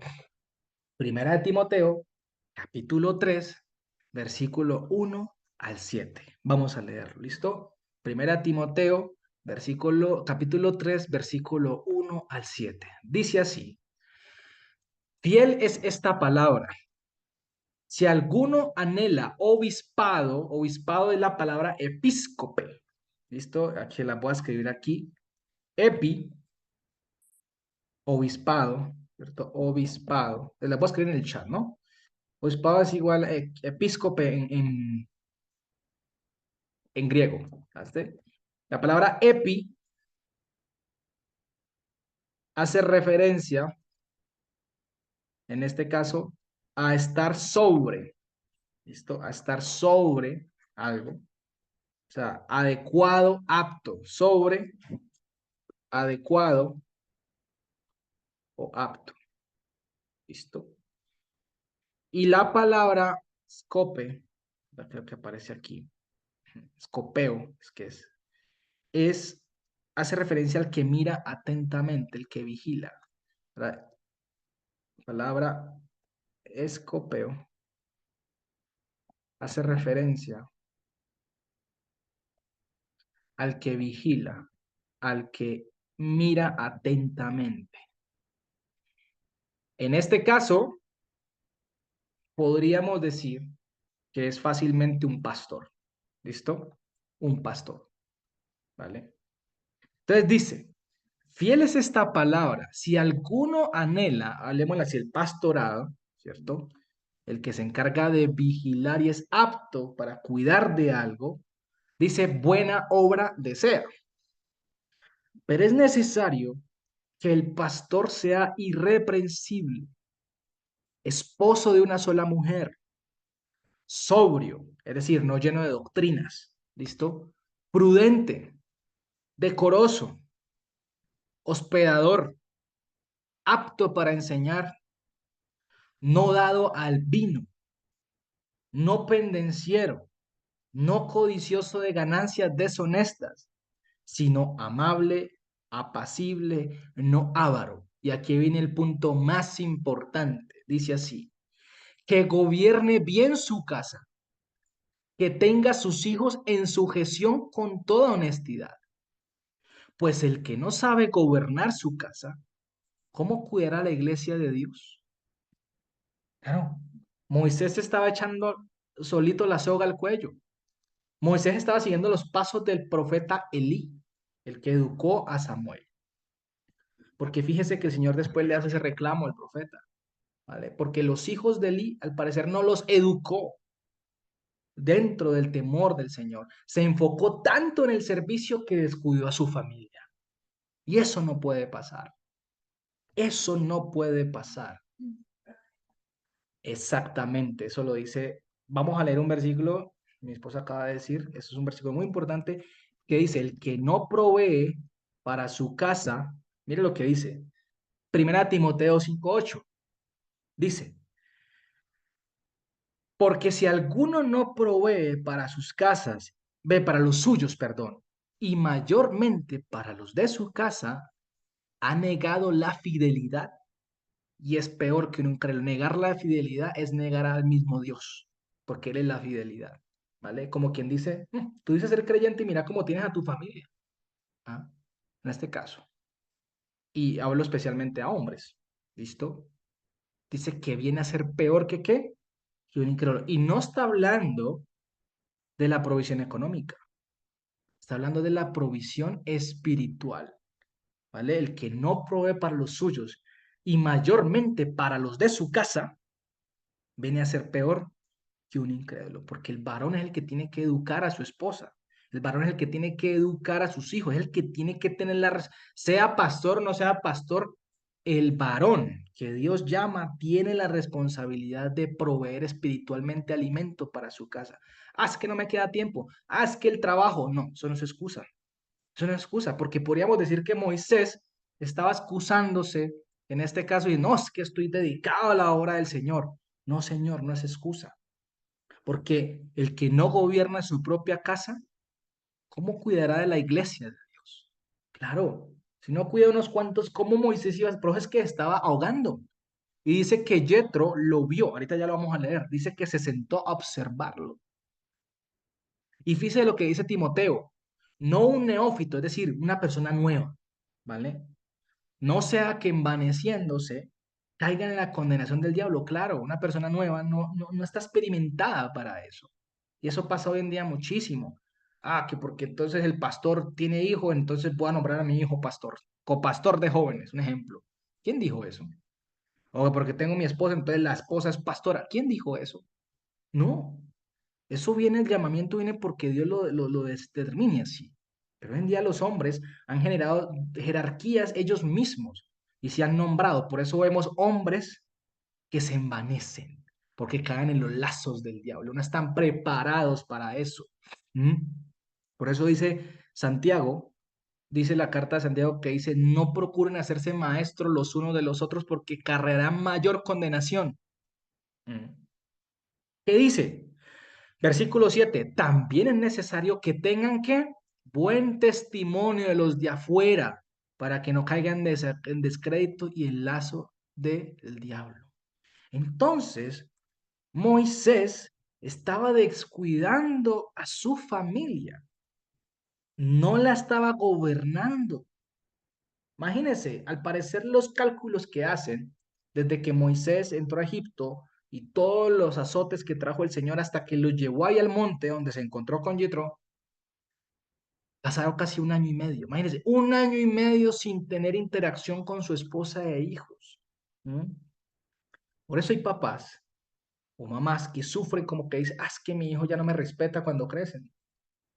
Primera de Timoteo, capítulo 3, versículo 1 al 7. Vamos a leerlo, ¿listo? Primera de Timoteo, capítulo 3, versículo 1 al 7. Dice así: fiel es esta palabra. Si alguno anhela obispado, obispado es la palabra episcope. ¿Listo? Aquí la voy a escribir aquí. Epi, obispado, ¿cierto? Obispado. La voy a escribir en el chat, ¿no? Obispado es igual a episcope en griego. ¿Viste? La palabra epi hace referencia, en este caso, a estar sobre. ¿Listo? A estar sobre algo. O sea, adecuado, apto, sobre, adecuado o apto. ¿Listo? Y la palabra scope, creo que aparece aquí, scopeo, es, hace referencia al que mira atentamente, el que vigila. La palabra escopeo hace referencia al que vigila, al que mira atentamente. En este caso, podríamos decir que es fácilmente un pastor. ¿Listo? Un pastor. ¿Vale? Entonces dice, fiel es esta palabra. Si alguno anhela, hablemosle así, el pastorado, ¿cierto? El que se encarga de vigilar y es apto para cuidar de algo, dice, buena obra desea. Pero es necesario que el pastor sea irreprensible, esposo de una sola mujer, sobrio, es decir, no lleno de doctrinas, ¿listo? Prudente, decoroso, hospedador, apto para enseñar, no dado al vino, no pendenciero, no codicioso de ganancias deshonestas, sino amable, apacible, no avaro. Y aquí viene el punto más importante. Dice así, que gobierne bien su casa, que tenga sus hijos en sujeción con toda honestidad. Pues el que no sabe gobernar su casa, ¿cómo cuidará la iglesia de Dios? Claro, Moisés estaba echando solito la soga al cuello. Moisés estaba siguiendo los pasos del profeta Elí, el que educó a Samuel. Porque fíjese que el Señor después le hace ese reclamo al profeta, ¿vale? Porque los hijos de Elí, al parecer, no los educó dentro del temor del Señor. Se enfocó tanto en el servicio que descuidó a su familia. Y eso no puede pasar. Eso no puede pasar. Exactamente, eso lo dice. Vamos a leer un versículo, mi esposa acaba de decir, eso es un versículo muy importante, que dice, el que no provee para su casa, mire lo que dice, Primera Timoteo 5:8, dice, Porque si alguno no provee para sus casas, ve para los suyos, perdón, y mayormente para los de su casa, ha negado la fidelidad y es peor que un incrédulo. Negar la fidelidad es negar al mismo Dios, porque Él es la fidelidad, ¿vale? Como quien dice, tú dices ser creyente y mira cómo tienes a tu familia, ¿ah? En este caso. Y hablo especialmente a hombres, ¿listo? Dice que viene a ser peor que qué, que un incrédulo. Y no está hablando de la provisión económica, está hablando de la provisión espiritual, ¿vale? El que no provee para los suyos y mayormente para los de su casa, viene a ser peor que un incrédulo, porque el varón es el que tiene que educar a su esposa, el varón es el que tiene que educar a sus hijos, es el que tiene que tener sea pastor o no sea pastor, el varón que Dios llama tiene la responsabilidad de proveer espiritualmente alimento para su casa. Haz que no me queda tiempo, haz que el trabajo, no, eso no es excusa, eso no es excusa, porque podríamos decir que Moisés estaba excusándose en este caso y no, es que estoy dedicado a la obra del Señor. No, Señor, no es excusa. Porque el que no gobierna su propia casa, ¿cómo cuidará de la iglesia de Dios? Claro, si no cuida unos cuantos, ¿cómo Moisés iba? Pero es que estaba ahogando. Y dice que Yetro lo vio, ahorita ya lo vamos a leer, dice que se sentó a observarlo. Y fíjese lo que dice Timoteo, no un neófito, es decir, una persona nueva, ¿vale? No sea que envaneciéndose caigan en la condenación del diablo. Claro, una persona nueva no está experimentada para eso. Y eso pasa hoy en día muchísimo. Ah, que porque entonces el pastor tiene hijo, entonces voy a nombrar a mi hijo pastor, copastor de jóvenes, un ejemplo. ¿Quién dijo eso? O porque tengo mi esposa, entonces la esposa es pastora. ¿Quién dijo eso? No, eso viene, el llamamiento viene porque Dios lo determine así. Pero hoy en día los hombres han generado jerarquías ellos mismos y se han nombrado. Por eso vemos hombres que se envanecen, porque caen en los lazos del diablo. No están preparados para eso. ¿Mm? Por eso dice Santiago, dice la carta de Santiago que dice, no procuren hacerse maestros los unos de los otros porque cargarán mayor condenación. ¿Mm? ¿Qué dice? Versículo 7, también es necesario que tengan que buen testimonio de los de afuera para que no caigan en descrédito y el lazo del diablo. Entonces, Moisés estaba descuidando a su familia, no la estaba gobernando. Imagínense, al parecer los cálculos que hacen desde que Moisés entró a Egipto y todos los azotes que trajo el Señor hasta que los llevó ahí al monte donde se encontró con Yitro, pasaron casi un año y medio. Imagínense, un año y medio sin tener interacción con su esposa e hijos. ¿Mm? Por eso hay papás o mamás que sufren como que dicen, es que mi hijo ya no me respeta cuando crecen.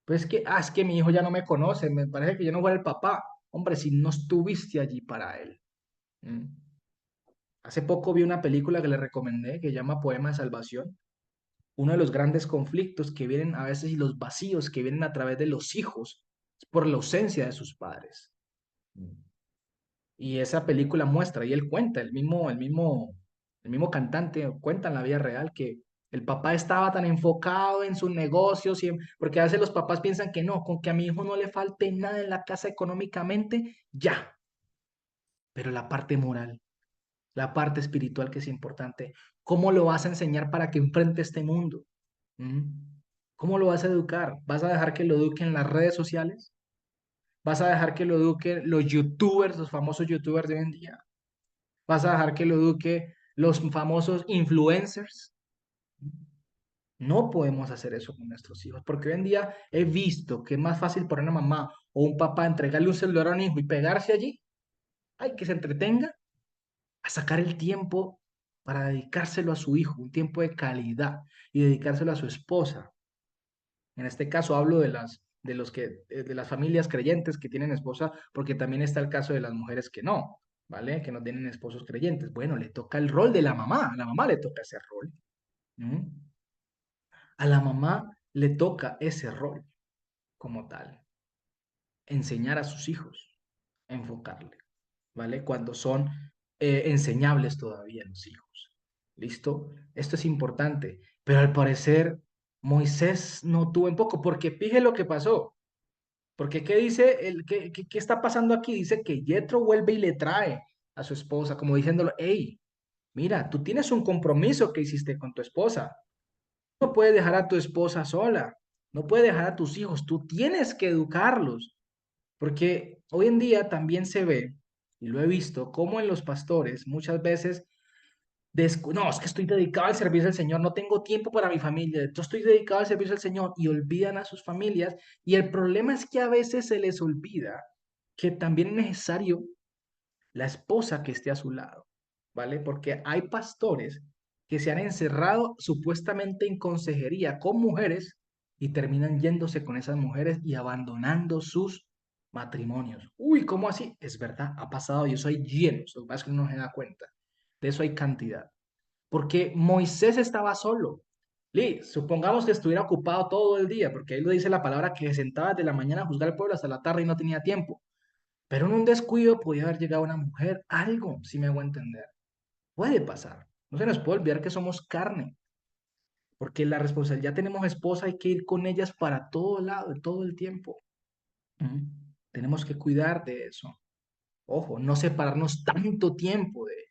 Pues es que mi hijo ya no me conoce, me parece que yo no fui el papá. Hombre, si no estuviste allí para él. ¿Mm? Hace poco vi una película que le recomendé que se llama Poema de Salvación. Uno de los grandes conflictos que vienen a veces y los vacíos que vienen a través de los hijos es por la ausencia de sus padres. Y esa película muestra, y él cuenta, el mismo cantante cuenta en la vida real que el papá estaba tan enfocado en sus negocios, porque a veces los papás piensan que no, con que a mi hijo no le falte nada en la casa económicamente, ya. Pero la parte moral, la parte espiritual que es importante, ¿cómo lo vas a enseñar para que enfrente este mundo? ¿Mm? ¿Cómo lo vas a educar? ¿Vas a dejar que lo eduquen las redes sociales? ¿Vas a dejar que lo eduquen los youtubers, los famosos youtubers de hoy en día? ¿Vas a dejar que lo eduque los famosos influencers? No podemos hacer eso con nuestros hijos, porque hoy en día he visto que es más fácil para una mamá o un papá entregarle un celular a un hijo y pegarse allí, hay que se entretenga, a sacar el tiempo para dedicárselo a su hijo, un tiempo de calidad y dedicárselo a su esposa. En este caso hablo de las familias creyentes que tienen esposa, porque también está el caso de las mujeres que no, ¿vale? Que no tienen esposos creyentes. Bueno, le toca el rol de la mamá, a la mamá le toca ese rol. ¿Mm? A la mamá le toca ese rol como tal, enseñar a sus hijos, enfocarle, ¿vale? Cuando son enseñables todavía los hijos. ¿Listo? Esto es importante. Pero al parecer Moisés no tuvo en poco, porque fíjese lo que pasó. Porque ¿qué dice? ¿Qué está pasando aquí? Dice que Yetro vuelve y le trae a su esposa, como diciéndolo, hey, mira, tú tienes un compromiso que hiciste con tu esposa. No puedes dejar a tu esposa sola, no puedes dejar a tus hijos, tú tienes que educarlos. Porque hoy en día también se ve, y lo he visto, como en los pastores muchas veces no, es que estoy dedicado al servicio del Señor, no tengo tiempo para mi familia, yo estoy dedicado al servicio del Señor y olvidan a sus familias. Y el problema es que a veces se les olvida que también es necesario la esposa que esté a su lado, ¿vale? Porque hay pastores que se han encerrado supuestamente en consejería con mujeres y terminan yéndose con esas mujeres y abandonando sus matrimonios. Uy, ¿cómo así? Es verdad, ha pasado y eso hay llenos, lo que pasa es que uno no se da cuenta. De eso hay cantidad. Porque Moisés estaba solo. Supongamos que estuviera ocupado todo el día, porque ahí lo dice la palabra que se sentaba desde la mañana a juzgar al pueblo hasta la tarde y no tenía tiempo. Pero en un descuido podía haber llegado una mujer, algo, si me hago entender. Puede pasar. No se nos puede olvidar que somos carne, porque la responsabilidad tenemos esposa, hay que ir con ellas para todo lado, todo el tiempo. Ujú. Tenemos que cuidar de eso. Ojo, no separarnos tanto tiempo de ellas,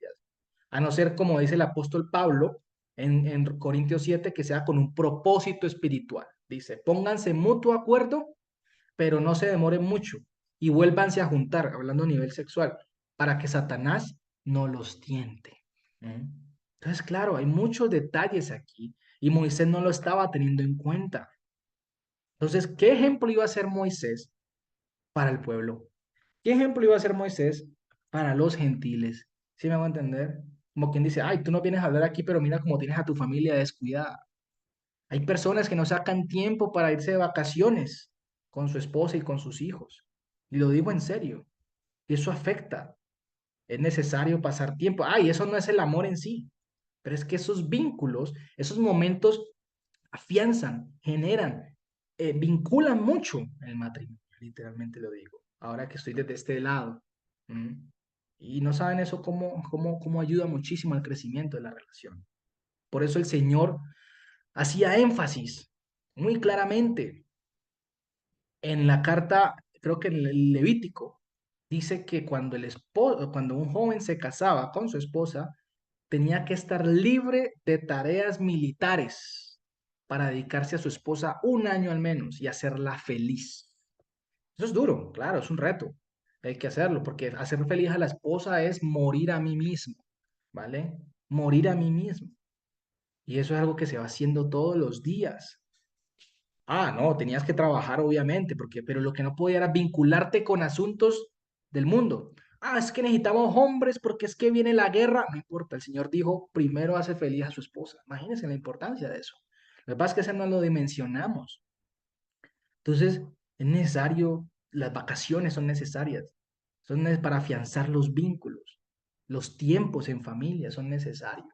a no ser como dice el apóstol Pablo en Corintios 7, que sea con un propósito espiritual. Dice, pónganse en mutuo acuerdo, pero no se demoren mucho y vuélvanse a juntar, hablando a nivel sexual, para que Satanás no los tiente. ¿Mm? Entonces, claro, hay muchos detalles aquí y Moisés no lo estaba teniendo en cuenta. Entonces, ¿qué ejemplo iba a ser Moisés para el pueblo? ¿Qué ejemplo iba a ser Moisés para los gentiles? ¿Sí me hago entender? Como quien dice, ay, tú no vienes a hablar aquí, pero mira cómo tienes a tu familia descuidada. Hay personas que no sacan tiempo para irse de vacaciones con su esposa y con sus hijos. Y lo digo en serio. Y eso afecta. Es necesario pasar tiempo. Ay, eso no es el amor en sí, pero es que esos vínculos, esos momentos afianzan, generan, vinculan mucho el matrimonio, literalmente lo digo. Ahora que estoy desde este lado. ¿Mm? Y no saben eso cómo ayuda muchísimo al crecimiento de la relación. Por eso el Señor hacía énfasis muy claramente en la carta, creo que en el Levítico, dice que cuando un joven se casaba con su esposa, tenía que estar libre de tareas militares para dedicarse a su esposa un año al menos y hacerla feliz. Eso es duro, claro, es un reto. Hay que hacerlo porque hacer feliz a la esposa es morir a mí mismo, ¿vale? Morir a mí mismo. Y eso es algo que se va haciendo todos los días. Ah, no, tenías que trabajar, obviamente, pero lo que no podía era vincularte con asuntos del mundo. Ah, es que necesitamos hombres porque es que viene la guerra. No importa, el Señor dijo, primero hace feliz a su esposa. Imagínense la importancia de eso. Lo que pasa es que eso no lo dimensionamos. Entonces, es necesario, las vacaciones son necesarias. Para afianzar los vínculos. Los tiempos en familia son necesarios.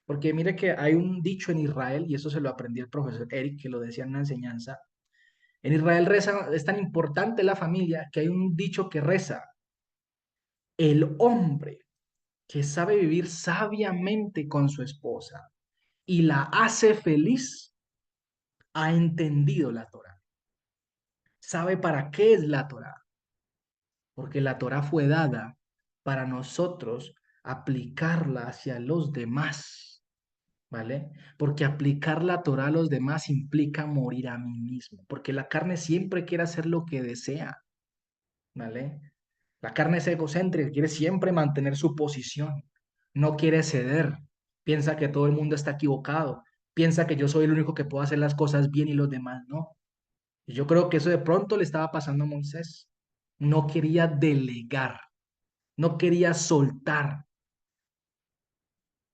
Porque mire que hay un dicho en Israel, y eso se lo aprendí el profesor Eric, que lo decía en una enseñanza. En Israel es tan importante la familia que hay un dicho que reza, el hombre que sabe vivir sabiamente con su esposa y la hace feliz, ha entendido la Torá. Sabe para qué es la Torá, porque la Torá fue dada para nosotros aplicarla hacia los demás, ¿vale? Porque aplicar la Torá a los demás implica morir a mí mismo, porque la carne siempre quiere hacer lo que desea, ¿vale? La carne es egocéntrica, quiere siempre mantener su posición, no quiere ceder, piensa que todo el mundo está equivocado, piensa que yo soy el único que puedo hacer las cosas bien y los demás no. Y yo creo que eso de pronto le estaba pasando a Moisés. No quería delegar, no quería soltar,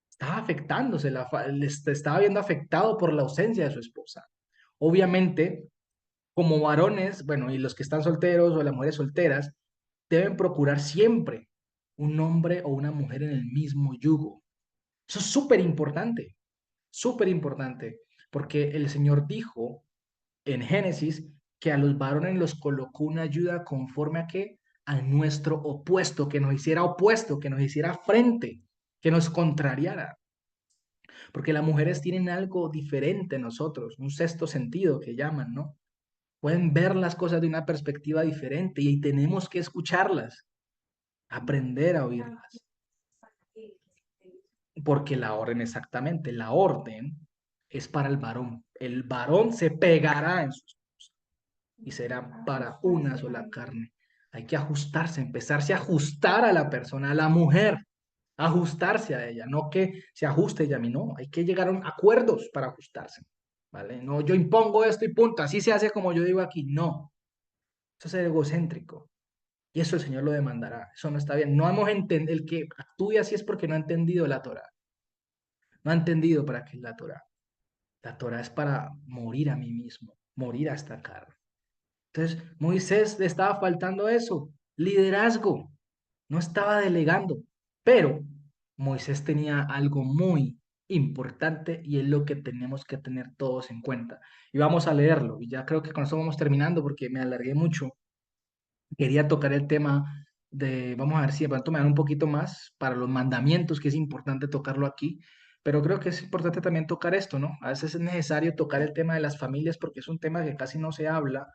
estaba afectándose, estaba viendo afectado por la ausencia de su esposa. Obviamente, como varones, bueno, y los que están solteros o las mujeres solteras, deben procurar siempre un hombre o una mujer en el mismo yugo. Eso es súper importante, porque el Señor dijo en Génesis que a los varones los colocó una ayuda conforme a qué, a nuestro opuesto, que nos hiciera frente, que nos contrariara. Porque las mujeres tienen algo diferente a nosotros, un sexto sentido que llaman, ¿no? Pueden ver las cosas de una perspectiva diferente y tenemos que escucharlas, aprender a oírlas. Porque la orden, exactamente, la orden es para el varón. El varón se pegará en sus y será para una sola carne. Hay que ajustarse, empezarse a ajustar a la persona, a la mujer, ajustarse a ella, no que se ajuste ella a mí, no, hay que llegar a acuerdos para ajustarse, ¿vale? No, yo impongo esto y punto, así se hace como yo digo aquí, no, eso es egocéntrico y eso el Señor lo demandará, eso no está bien, no hemos entendido, el que actúe así es porque no ha entendido la Torah, no ha entendido para qué es la Torah es para morir a mí mismo, morir a esta carne. Entonces, Moisés le estaba faltando eso, liderazgo, no estaba delegando, pero Moisés tenía algo muy importante y es lo que tenemos que tener todos en cuenta. Y vamos a leerlo, y ya creo que con eso vamos terminando porque me alargué mucho. Quería tocar el tema de, vamos a ver si de pronto me dan un poquito más para los mandamientos, que es importante tocarlo aquí, pero creo que es importante también tocar esto, ¿no? A veces es necesario tocar el tema de las familias porque es un tema que casi no se habla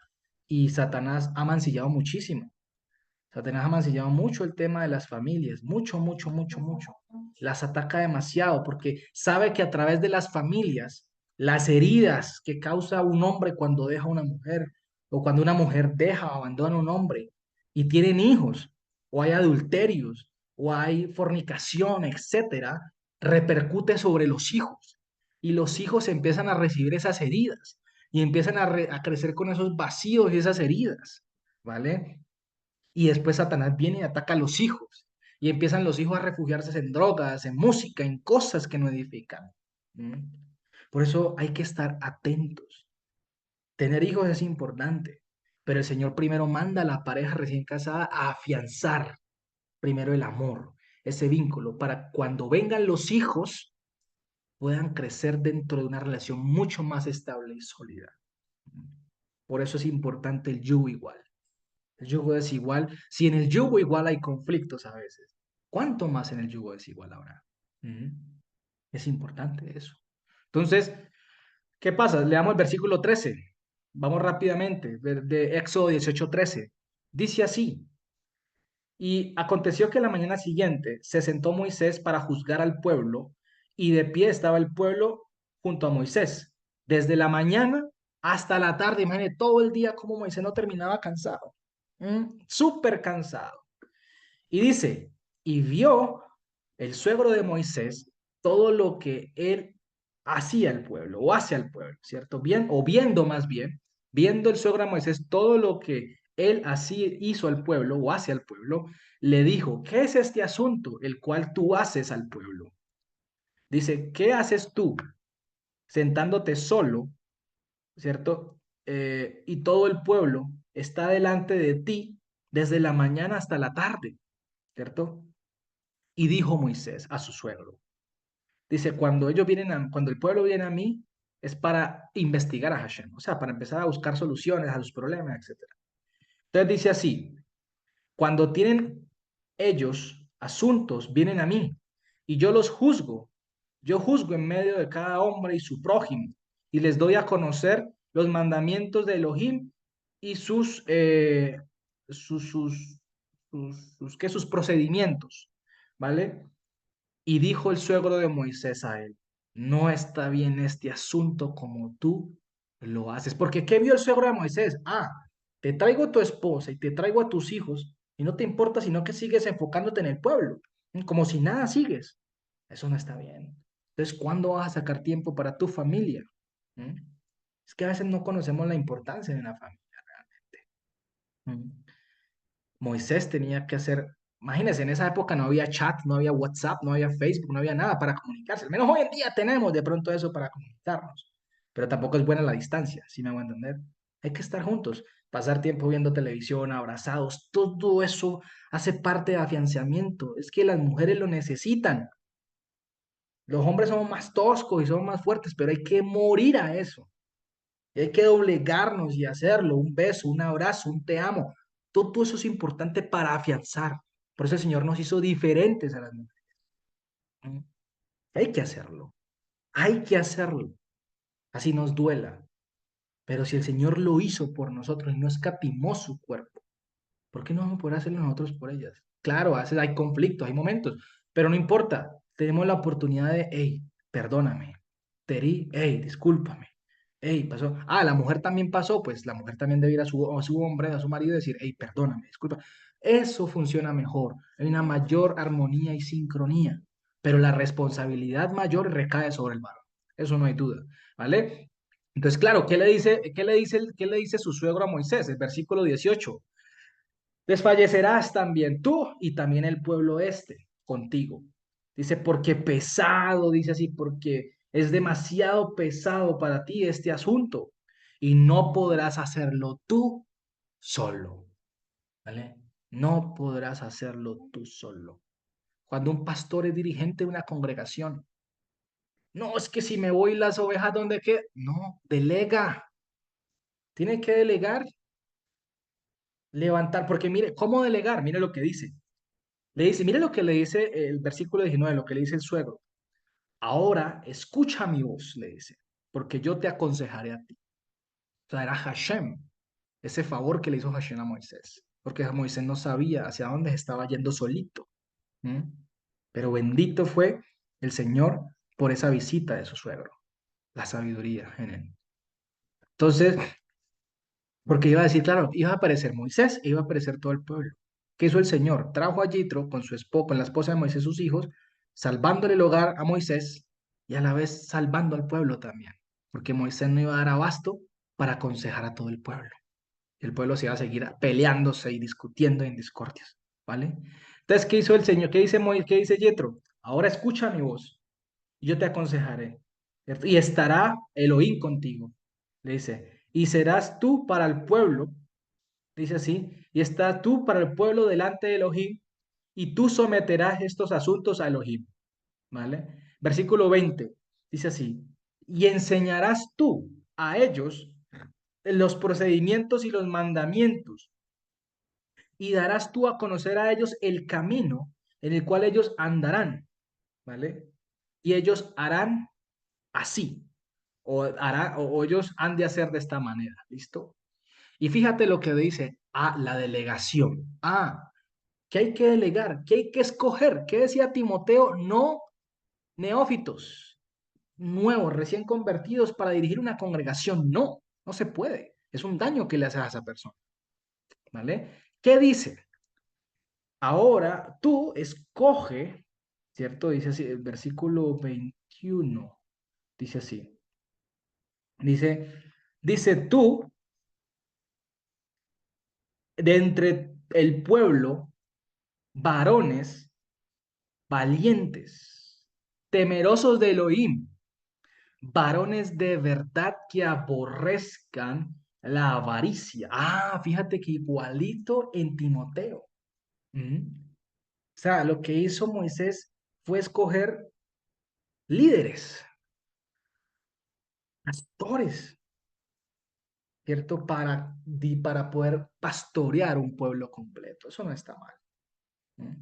y Satanás ha mancillado muchísimo. Satanás ha mancillado mucho el tema de las familias, mucho, mucho, mucho, mucho. Las ataca demasiado porque sabe que a través de las familias, las heridas que causa un hombre cuando deja a una mujer o cuando una mujer deja o abandona a un hombre y tienen hijos o hay adulterios o hay fornicación, etcétera, repercute sobre los hijos y los hijos empiezan a recibir esas heridas y empiezan a crecer con esos vacíos y esas heridas, ¿vale? Y después Satanás viene y ataca a los hijos. Y empiezan los hijos a refugiarse en drogas, en música, en cosas que no edifican. ¿Mm? Por eso hay que estar atentos. Tener hijos es importante, pero el Señor primero manda a la pareja recién casada a afianzar primero el amor, ese vínculo, para cuando vengan los hijos puedan crecer dentro de una relación mucho más estable y sólida. Por eso es importante el yugo igual. El yugo desigual, si en el yugo igual hay conflictos a veces, ¿cuánto más en el yugo desigual habrá? Ujú. Es importante eso. Entonces, ¿qué pasa? Leamos el versículo 13. Vamos rápidamente, de Éxodo 18:13. Dice así, y aconteció que la mañana siguiente se sentó Moisés para juzgar al pueblo, y de pie estaba el pueblo junto a Moisés, desde la mañana hasta la tarde. Imagínate todo el día como Moisés no terminaba cansado, súper cansado. Y dice, y vio el suegro de Moisés todo lo que él hacía al pueblo, o hace al pueblo, ¿cierto? Bien, o viendo más bien, viendo el suegro de Moisés todo lo que él así hizo al pueblo, o hace al pueblo, le dijo, ¿qué es este asunto el cual tú haces al pueblo? Dice, ¿qué haces tú sentándote solo, ¿cierto? Y todo el pueblo está delante de ti desde la mañana hasta la tarde, ¿cierto? Y dijo Moisés a su suegro, dice, cuando el pueblo viene a mí, es para investigar a Hashem, o sea, para empezar a buscar soluciones a sus problemas, etcétera. Entonces dice así, cuando tienen ellos asuntos, vienen a mí, y yo juzgo en medio de cada hombre y su prójimo, y les doy a conocer los mandamientos de Elohim y sus procedimientos, ¿vale? Y dijo el suegro de Moisés a él, no está bien este asunto como tú lo haces. Porque ¿qué vio el suegro de Moisés? Ah, te traigo a tu esposa y te traigo a tus hijos y no te importa sino que sigues enfocándote en el pueblo, como si nada sigues. Eso no está bien. Entonces, ¿cuándo vas a sacar tiempo para tu familia? ¿Mm? Es que a veces no conocemos la importancia de una familia realmente. ¿Mm? Moisés tenía que hacer, imagínense, en esa época no había chat, no había WhatsApp, no había Facebook, no había nada para comunicarse. Al menos hoy en día tenemos de pronto eso para comunicarnos, pero tampoco es buena la distancia, ¿sí me hago entender? Hay que estar juntos, pasar tiempo viendo televisión, abrazados, todo eso hace parte de afianzamiento. Es que las mujeres lo necesitan. Los hombres somos más toscos y somos más fuertes, pero hay que morir a eso. Y hay que doblegarnos y hacerlo, un beso, un abrazo, un te amo. Todo eso es importante para afianzar. Por eso el Señor nos hizo diferentes a las mujeres. ¿Mm? Hay que hacerlo. Hay que hacerlo, así nos duela. Pero si el Señor lo hizo por nosotros y no escatimó su cuerpo, ¿por qué no vamos a poder hacerlo nosotros por ellas? Claro, a veces hay conflictos, hay momentos, pero no importa. Tenemos la oportunidad de, hey, perdóname. Teri, hey, discúlpame. Hey, pasó. Ah, la mujer también pasó, pues la mujer también debe ir a su hombre, a su marido y decir, hey, perdóname, disculpa. Eso funciona mejor. Hay una mayor armonía y sincronía, pero la responsabilidad mayor recae sobre el varón. Eso no hay duda, ¿vale? Entonces, claro, qué le dice su suegro a Moisés? El versículo 18. Desfallecerás también tú y también el pueblo este contigo. Dice, porque pesado, dice así, porque es demasiado pesado para ti este asunto y no podrás hacerlo tú solo, ¿vale? No podrás hacerlo tú solo. Cuando un pastor es dirigente de una congregación, no, es que si me voy las ovejas, ¿dónde qué? No, delega. Tiene que delegar, levantar, porque mire, ¿cómo delegar? Mire lo que dice. Le dice, mire lo que le dice el versículo 19, lo que le dice el suegro. Ahora escucha mi voz, le dice, porque yo te aconsejaré a ti. O sea, era Hashem, ese favor que le hizo Hashem a Moisés, porque Moisés no sabía hacia dónde estaba yendo solito. ¿Mm? Pero bendito fue el Señor por esa visita de su suegro, la sabiduría en él. Entonces, porque iba a decir, claro, iba a aparecer Moisés e iba a aparecer todo el pueblo. ¿Qué hizo el Señor? Trajo a Yitro con su esposa, con la esposa de Moisés, sus hijos, salvándole el hogar a Moisés y a la vez salvando al pueblo también, porque Moisés no iba a dar abasto para aconsejar a todo el pueblo. El pueblo se iba a seguir peleándose y discutiendo en discordias, ¿vale? Entonces, ¿qué hizo el Señor? ¿Qué dice Moisés? ¿Qué dice Yitro? Ahora escucha mi voz y yo te aconsejaré, ¿cierto? Y estará Elohim contigo, le dice, y serás tú para el pueblo, dice así, y estás tú para el pueblo delante de Elohim, y tú someterás estos asuntos a Elohim, ¿vale? Versículo 20, dice así, y enseñarás tú a ellos los procedimientos y los mandamientos, y darás tú a conocer a ellos el camino en el cual ellos andarán, ¿vale? Y ellos harán así, o ellos han de hacer de esta manera, ¿listo? Y fíjate lo que dice, la delegación. ¿Qué hay que delegar? ¿Qué hay que escoger? ¿Qué decía Timoteo? No neófitos, nuevos, recién convertidos para dirigir una congregación. No, no se puede. Es un daño que le haces a esa persona, ¿vale? ¿Qué dice? Ahora tú escoge, ¿cierto? Dice así, el versículo 21, dice así. Dice tú, de entre el pueblo, varones valientes, temerosos de Elohim, varones de verdad que aborrezcan la avaricia. Fíjate que igualito en Timoteo. ¿Mm? O sea, lo que hizo Moisés fue escoger líderes, pastores, ¿cierto? Para poder pastorear un pueblo completo. Eso no está mal.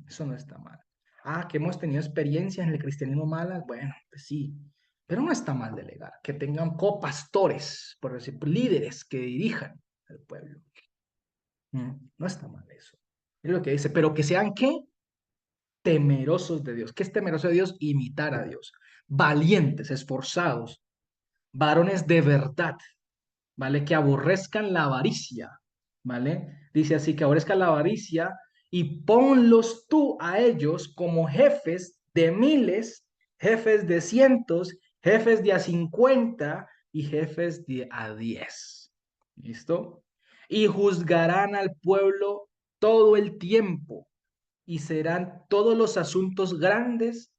Eso no está mal. Que hemos tenido experiencias en el cristianismo malas, bueno, pues sí, pero no está mal delegar, que tengan copastores, por decir, líderes que dirijan al pueblo. No está mal eso. Es lo que dice, pero que sean ¿qué? Temerosos de Dios. ¿Qué es temeroso de Dios? Imitar a Dios. Valientes, esforzados, varones de verdad, ¿vale? Que aborrezcan la avaricia, ¿vale? Dice así, que aborrezcan la avaricia y ponlos tú a ellos como jefes de miles, jefes de cientos, jefes de a 50 y jefes de a 10. ¿Listo? Y juzgarán al pueblo todo el tiempo y serán todos los asuntos grandes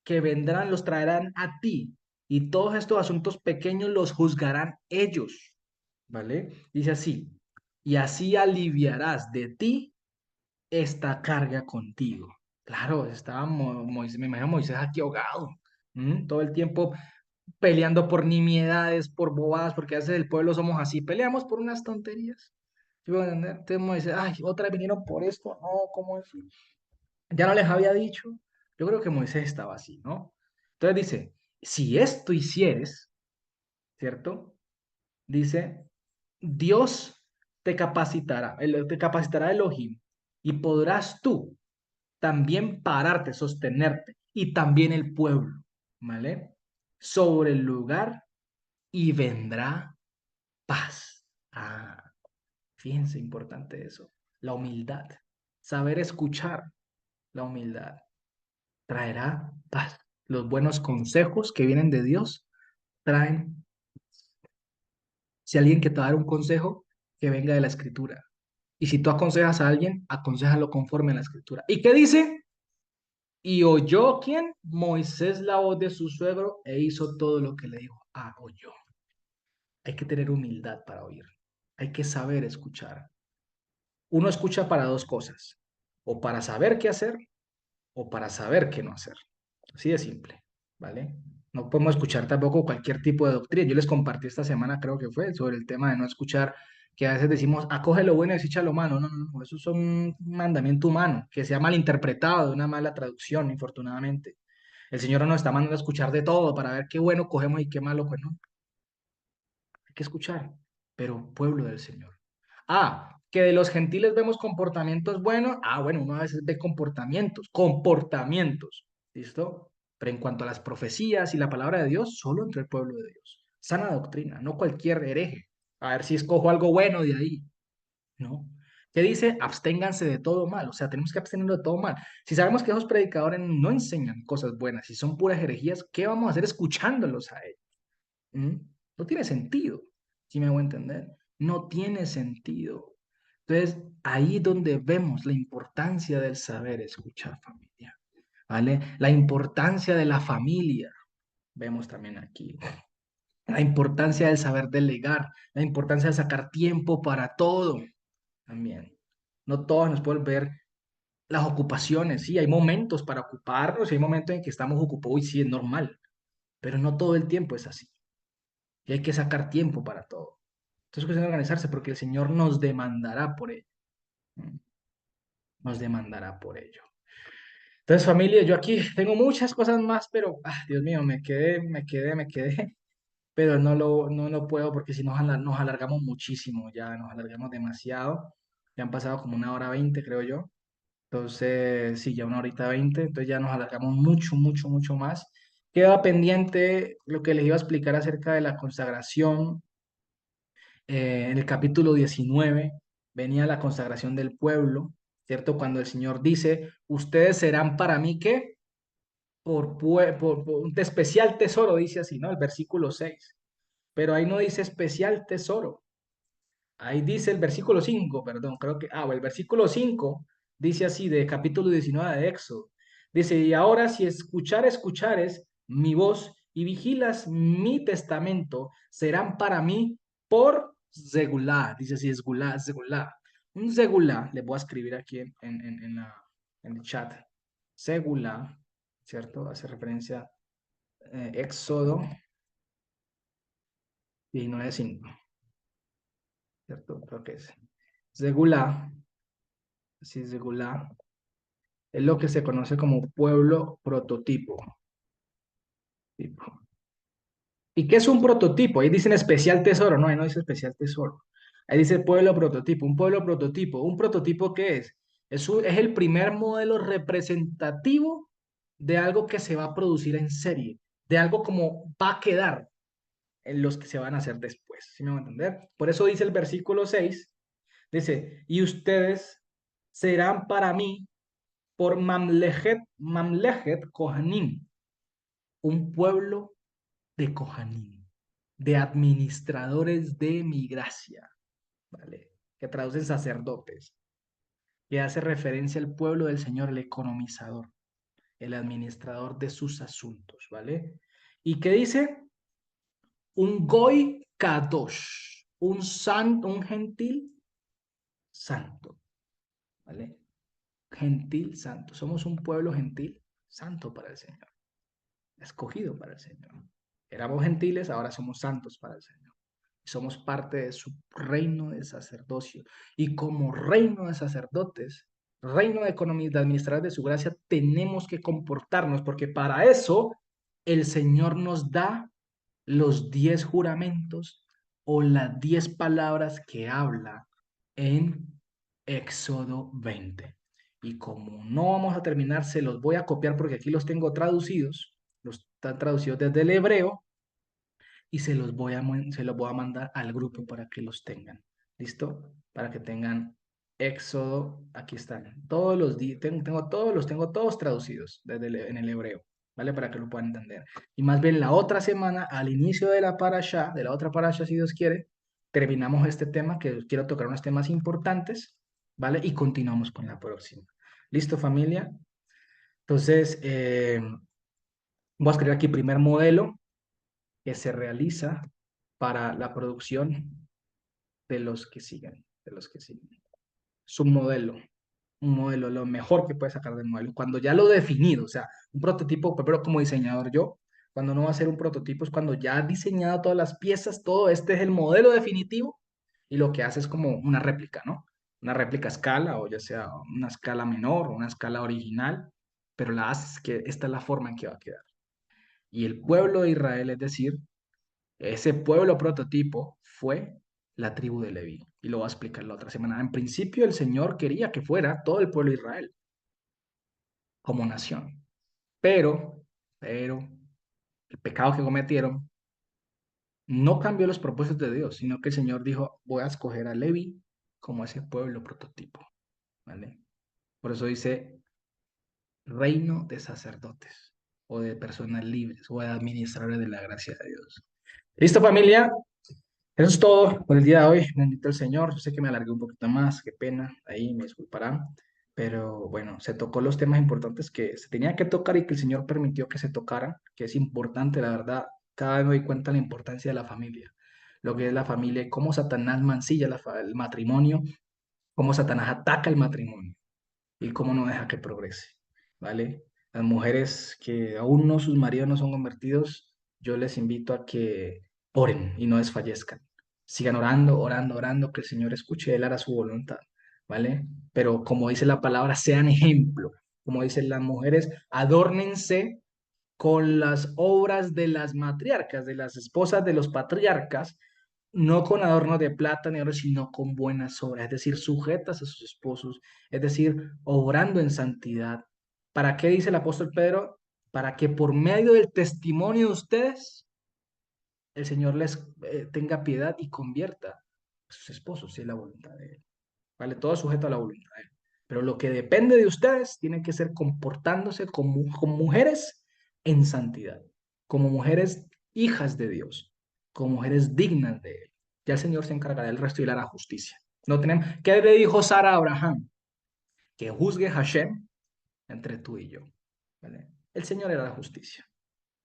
que vendrán, los traerán a ti y todos estos asuntos pequeños los juzgarán ellos. ¿Vale? Dice así, y así aliviarás de ti esta carga contigo. Claro, estaba Moisés, me imagino Moisés aquí ahogado, todo el tiempo peleando por nimiedades, por bobadas, porque a veces el pueblo somos así, peleamos por unas tonterías. ¿Sí puedo entender? Entonces Moisés, otra vez vinieron por esto, no, ¿cómo es? Ya no les había dicho. Yo creo que Moisés estaba así, ¿no? Entonces dice, Si esto hicieres, ¿cierto? Dice, Dios te capacitará Elohim, y podrás tú también pararte, sostenerte, y también el pueblo, ¿vale? Sobre el lugar y vendrá paz. Ah, fíjense, importante eso. La humildad, saber escuchar, la humildad traerá paz. Los buenos consejos que vienen de Dios traen. Si alguien que te va a dar un consejo, que venga de la Escritura. Y si tú aconsejas a alguien, aconséjalo conforme a la Escritura. ¿Y qué dice? Y oyó quién? Moisés la voz de su suegro e hizo todo lo que le dijo. Ah, oyó. Hay que tener humildad para oír. Hay que saber escuchar. Uno escucha para dos cosas. O para saber qué hacer o para saber qué no hacer. Así de simple, ¿vale? No podemos escuchar tampoco cualquier tipo de doctrina. Yo les compartí esta semana, creo que fue, sobre el tema de no escuchar, que a veces decimos, acoge lo bueno y desecha lo malo. No, no, no, eso es un mandamiento humano que se ha malinterpretado de una mala traducción, infortunadamente. El Señor no nos está mandando a escuchar de todo para ver qué bueno cogemos y qué malo, pues no. Hay que escuchar, pero pueblo del Señor. Ah, que de los gentiles vemos comportamientos buenos. Ah, bueno, uno a veces ve comportamientos, ¿listo? Pero en cuanto a las profecías y la palabra de Dios, solo entre el pueblo de Dios. Sana doctrina, no cualquier hereje. A ver si escojo algo bueno de ahí, ¿no? ¿Qué dice? Absténganse de todo mal. O sea, tenemos que abstenernos de todo mal. Si sabemos que esos predicadores no enseñan cosas buenas, si son puras herejías, ¿qué vamos a hacer escuchándolos a ellos? ¿Mm? No tiene sentido, ¿sí me hago entender? No tiene sentido. Entonces, ahí es donde vemos la importancia del saber escuchar, familia, ¿vale? La importancia de la familia, vemos también aquí. La importancia del saber delegar, la importancia de sacar tiempo para todo, también. No todos nos pueden ver las ocupaciones, sí, hay momentos para ocuparnos, y hay momentos en que estamos ocupados y sí es normal, pero no todo el tiempo es así. Y hay que sacar tiempo para todo. Entonces es cuestión de organizarse porque el Señor nos demandará por ello. ¿Mm? Nos demandará por ello. Entonces, familia, yo aquí tengo muchas cosas más, pero, Dios mío, me quedé, pero no lo puedo porque si nos alargamos muchísimo, ya nos alargamos demasiado. Ya han pasado como 1 hora 20, creo yo. Entonces, sí, ya 1 horita 20, entonces ya nos alargamos mucho, mucho, mucho más. Queda pendiente lo que les iba a explicar acerca de la consagración. En el capítulo 19 venía la consagración del pueblo, ¿cierto? Cuando el Señor dice, ustedes serán para mí, ¿qué? Por un especial tesoro, dice así, ¿no? El versículo 6. Pero ahí no dice especial tesoro. Ahí dice el versículo 5, perdón, creo que, o el versículo 5 dice así, de capítulo 19 de Éxodo. Dice, y ahora si escuchares mi voz y vigilas mi testamento, serán para mí por segulá. Dice así, esgulá, segulá. Un segulá, le voy a escribir aquí en el chat. Segulá, ¿cierto? Hace referencia a Éxodo 19:5, ¿cierto? Creo que es. Segulá. Sí, Segulá es lo que se conoce como pueblo prototipo. ¿Y qué es un prototipo? Ahí dicen especial tesoro, no, ahí no dice especial tesoro. Ahí dice pueblo prototipo. Un pueblo prototipo. ¿Un prototipo qué es? Es el primer modelo representativo de algo que se va a producir en serie, de algo como va a quedar en los que se van a hacer después. ¿Sí me van a entender? Por eso dice el versículo 6, dice, y ustedes serán para mí por Mamlechet Kohanim, un pueblo de Kohanim, de administradores de mi gracia, ¿vale? Que traducen sacerdotes, que hace referencia al pueblo del Señor, el economizador, el administrador de sus asuntos, ¿vale? ¿Y qué dice? Un Goy Kadosh, un santo, un gentil santo, ¿vale? Gentil santo. Somos un pueblo gentil santo para el Señor, escogido para el Señor. Éramos gentiles, ahora somos santos para el Señor. Somos parte de su reino de sacerdocio. Y como reino de sacerdotes, reino de economía, de administradores de su gracia, tenemos que comportarnos, porque para eso el Señor nos da los 10 juramentos o las 10 palabras que habla en Éxodo 20. Y como no vamos a terminar, se los voy a copiar porque aquí los tengo traducidos, los están traducidos desde el hebreo y se los voy a mandar al grupo para que los tengan. ¿Listo? Para que tengan Éxodo, aquí están. Todos los tengo todos traducidos en el hebreo, ¿vale? Para que lo puedan entender. Y más bien la otra semana, al inicio de la parasha, de la otra parasha, si Dios quiere, terminamos este tema, que quiero tocar unos temas importantes, ¿vale? Y continuamos con la próxima. ¿Listo, familia? Entonces, voy a escribir aquí primer modelo que se realiza para la producción de los que siguen, de los que siguen. Es un modelo, lo mejor que puedes sacar del modelo. Cuando ya lo he definido, o sea, un prototipo, pero como diseñador yo, cuando no va a ser un prototipo es cuando ya has diseñado todas las piezas, todo este es el modelo definitivo y lo que hace es como una réplica, ¿no? Una réplica a escala o ya sea una escala menor o una escala original, pero la haces que esta es la forma en que va a quedar. Y el pueblo de Israel, es decir, ese pueblo prototipo fue la tribu de Leví. Y lo voy a explicar la otra semana. En principio, el Señor quería que fuera todo el pueblo de Israel como nación. Pero, el pecado que cometieron no cambió los propósitos de Dios, sino que el Señor dijo, voy a escoger a Leví como ese pueblo prototipo. ¿Vale? Por eso dice reino de sacerdotes o de personas libres o de administradores de la gracia de Dios. ¿Listo, familia? Eso es todo por el día de hoy. Bendito el Señor. Yo sé que me alargué un poquito más, qué pena, ahí me disculparán. Pero bueno, se tocó los temas importantes que se tenía que tocar y que el Señor permitió que se tocaran, que es importante, la verdad. Cada vez me doy cuenta de la importancia de la familia, lo que es la familia y cómo Satanás mancilla el matrimonio, cómo Satanás ataca el matrimonio y cómo no deja que progrese, ¿vale? Las mujeres que aún no sus maridos no son convertidos, yo les invito a que oren y no desfallezcan. Sigan orando, orando, orando, que el Señor escuche y Él hará su voluntad, ¿vale? Pero como dice la palabra, sean ejemplo. Como dicen las mujeres, adórnense con las obras de las matriarcas, de las esposas de los patriarcas, no con adornos de plata ni oro, sino con buenas obras, es decir, sujetas a sus esposos, es decir, obrando en santidad. ¿Para qué dice el apóstol Pedro? Para que por medio del testimonio de ustedes, el Señor les tenga piedad y convierta a sus esposos, si es la voluntad de Él. ¿Vale? Todo sujeto a la voluntad de Él. Pero lo que depende de ustedes tiene que ser comportándose como mujeres en santidad, como mujeres hijas de Dios, como mujeres dignas de Él. Ya el Señor se encargará del resto y le hará justicia. No tenemos, ¿qué le dijo Sara a Abraham? Que juzgue Hashem entre tú y yo. ¿Vale? El Señor hará la justicia.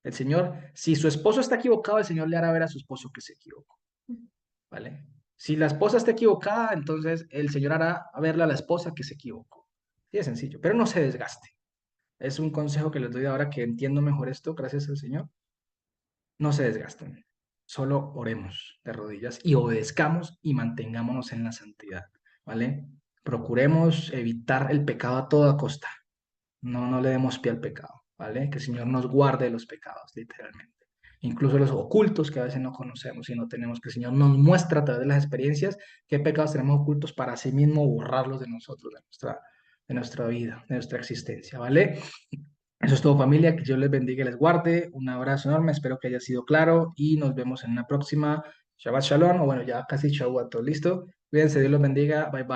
El Señor, si su esposo está equivocado, el Señor le hará ver a su esposo que se equivocó. ¿Vale? Si la esposa está equivocada, entonces el Señor hará verle a la esposa que se equivocó. Sí, es sencillo, pero no se desgaste. Es un consejo que les doy ahora que entiendo mejor esto, gracias al Señor. No se desgasten, solo oremos de rodillas y obedezcamos y mantengámonos en la santidad, ¿vale? Procuremos evitar el pecado a toda costa. No le demos pie al pecado, ¿vale? Que el Señor nos guarde de los pecados, literalmente. Incluso los ocultos que a veces no conocemos y no tenemos, que el Señor nos muestra a través de las experiencias qué pecados tenemos ocultos para así mismo borrarlos de nosotros, de nuestra vida, de nuestra existencia, ¿vale? Eso es todo, familia. Que Dios les bendiga y les guarde. Un abrazo enorme. Espero que haya sido claro y nos vemos en una próxima. Shabbat Shalom, o bueno, ya casi Shavuot, ¿listo? Cuídense, Dios los bendiga. Bye bye.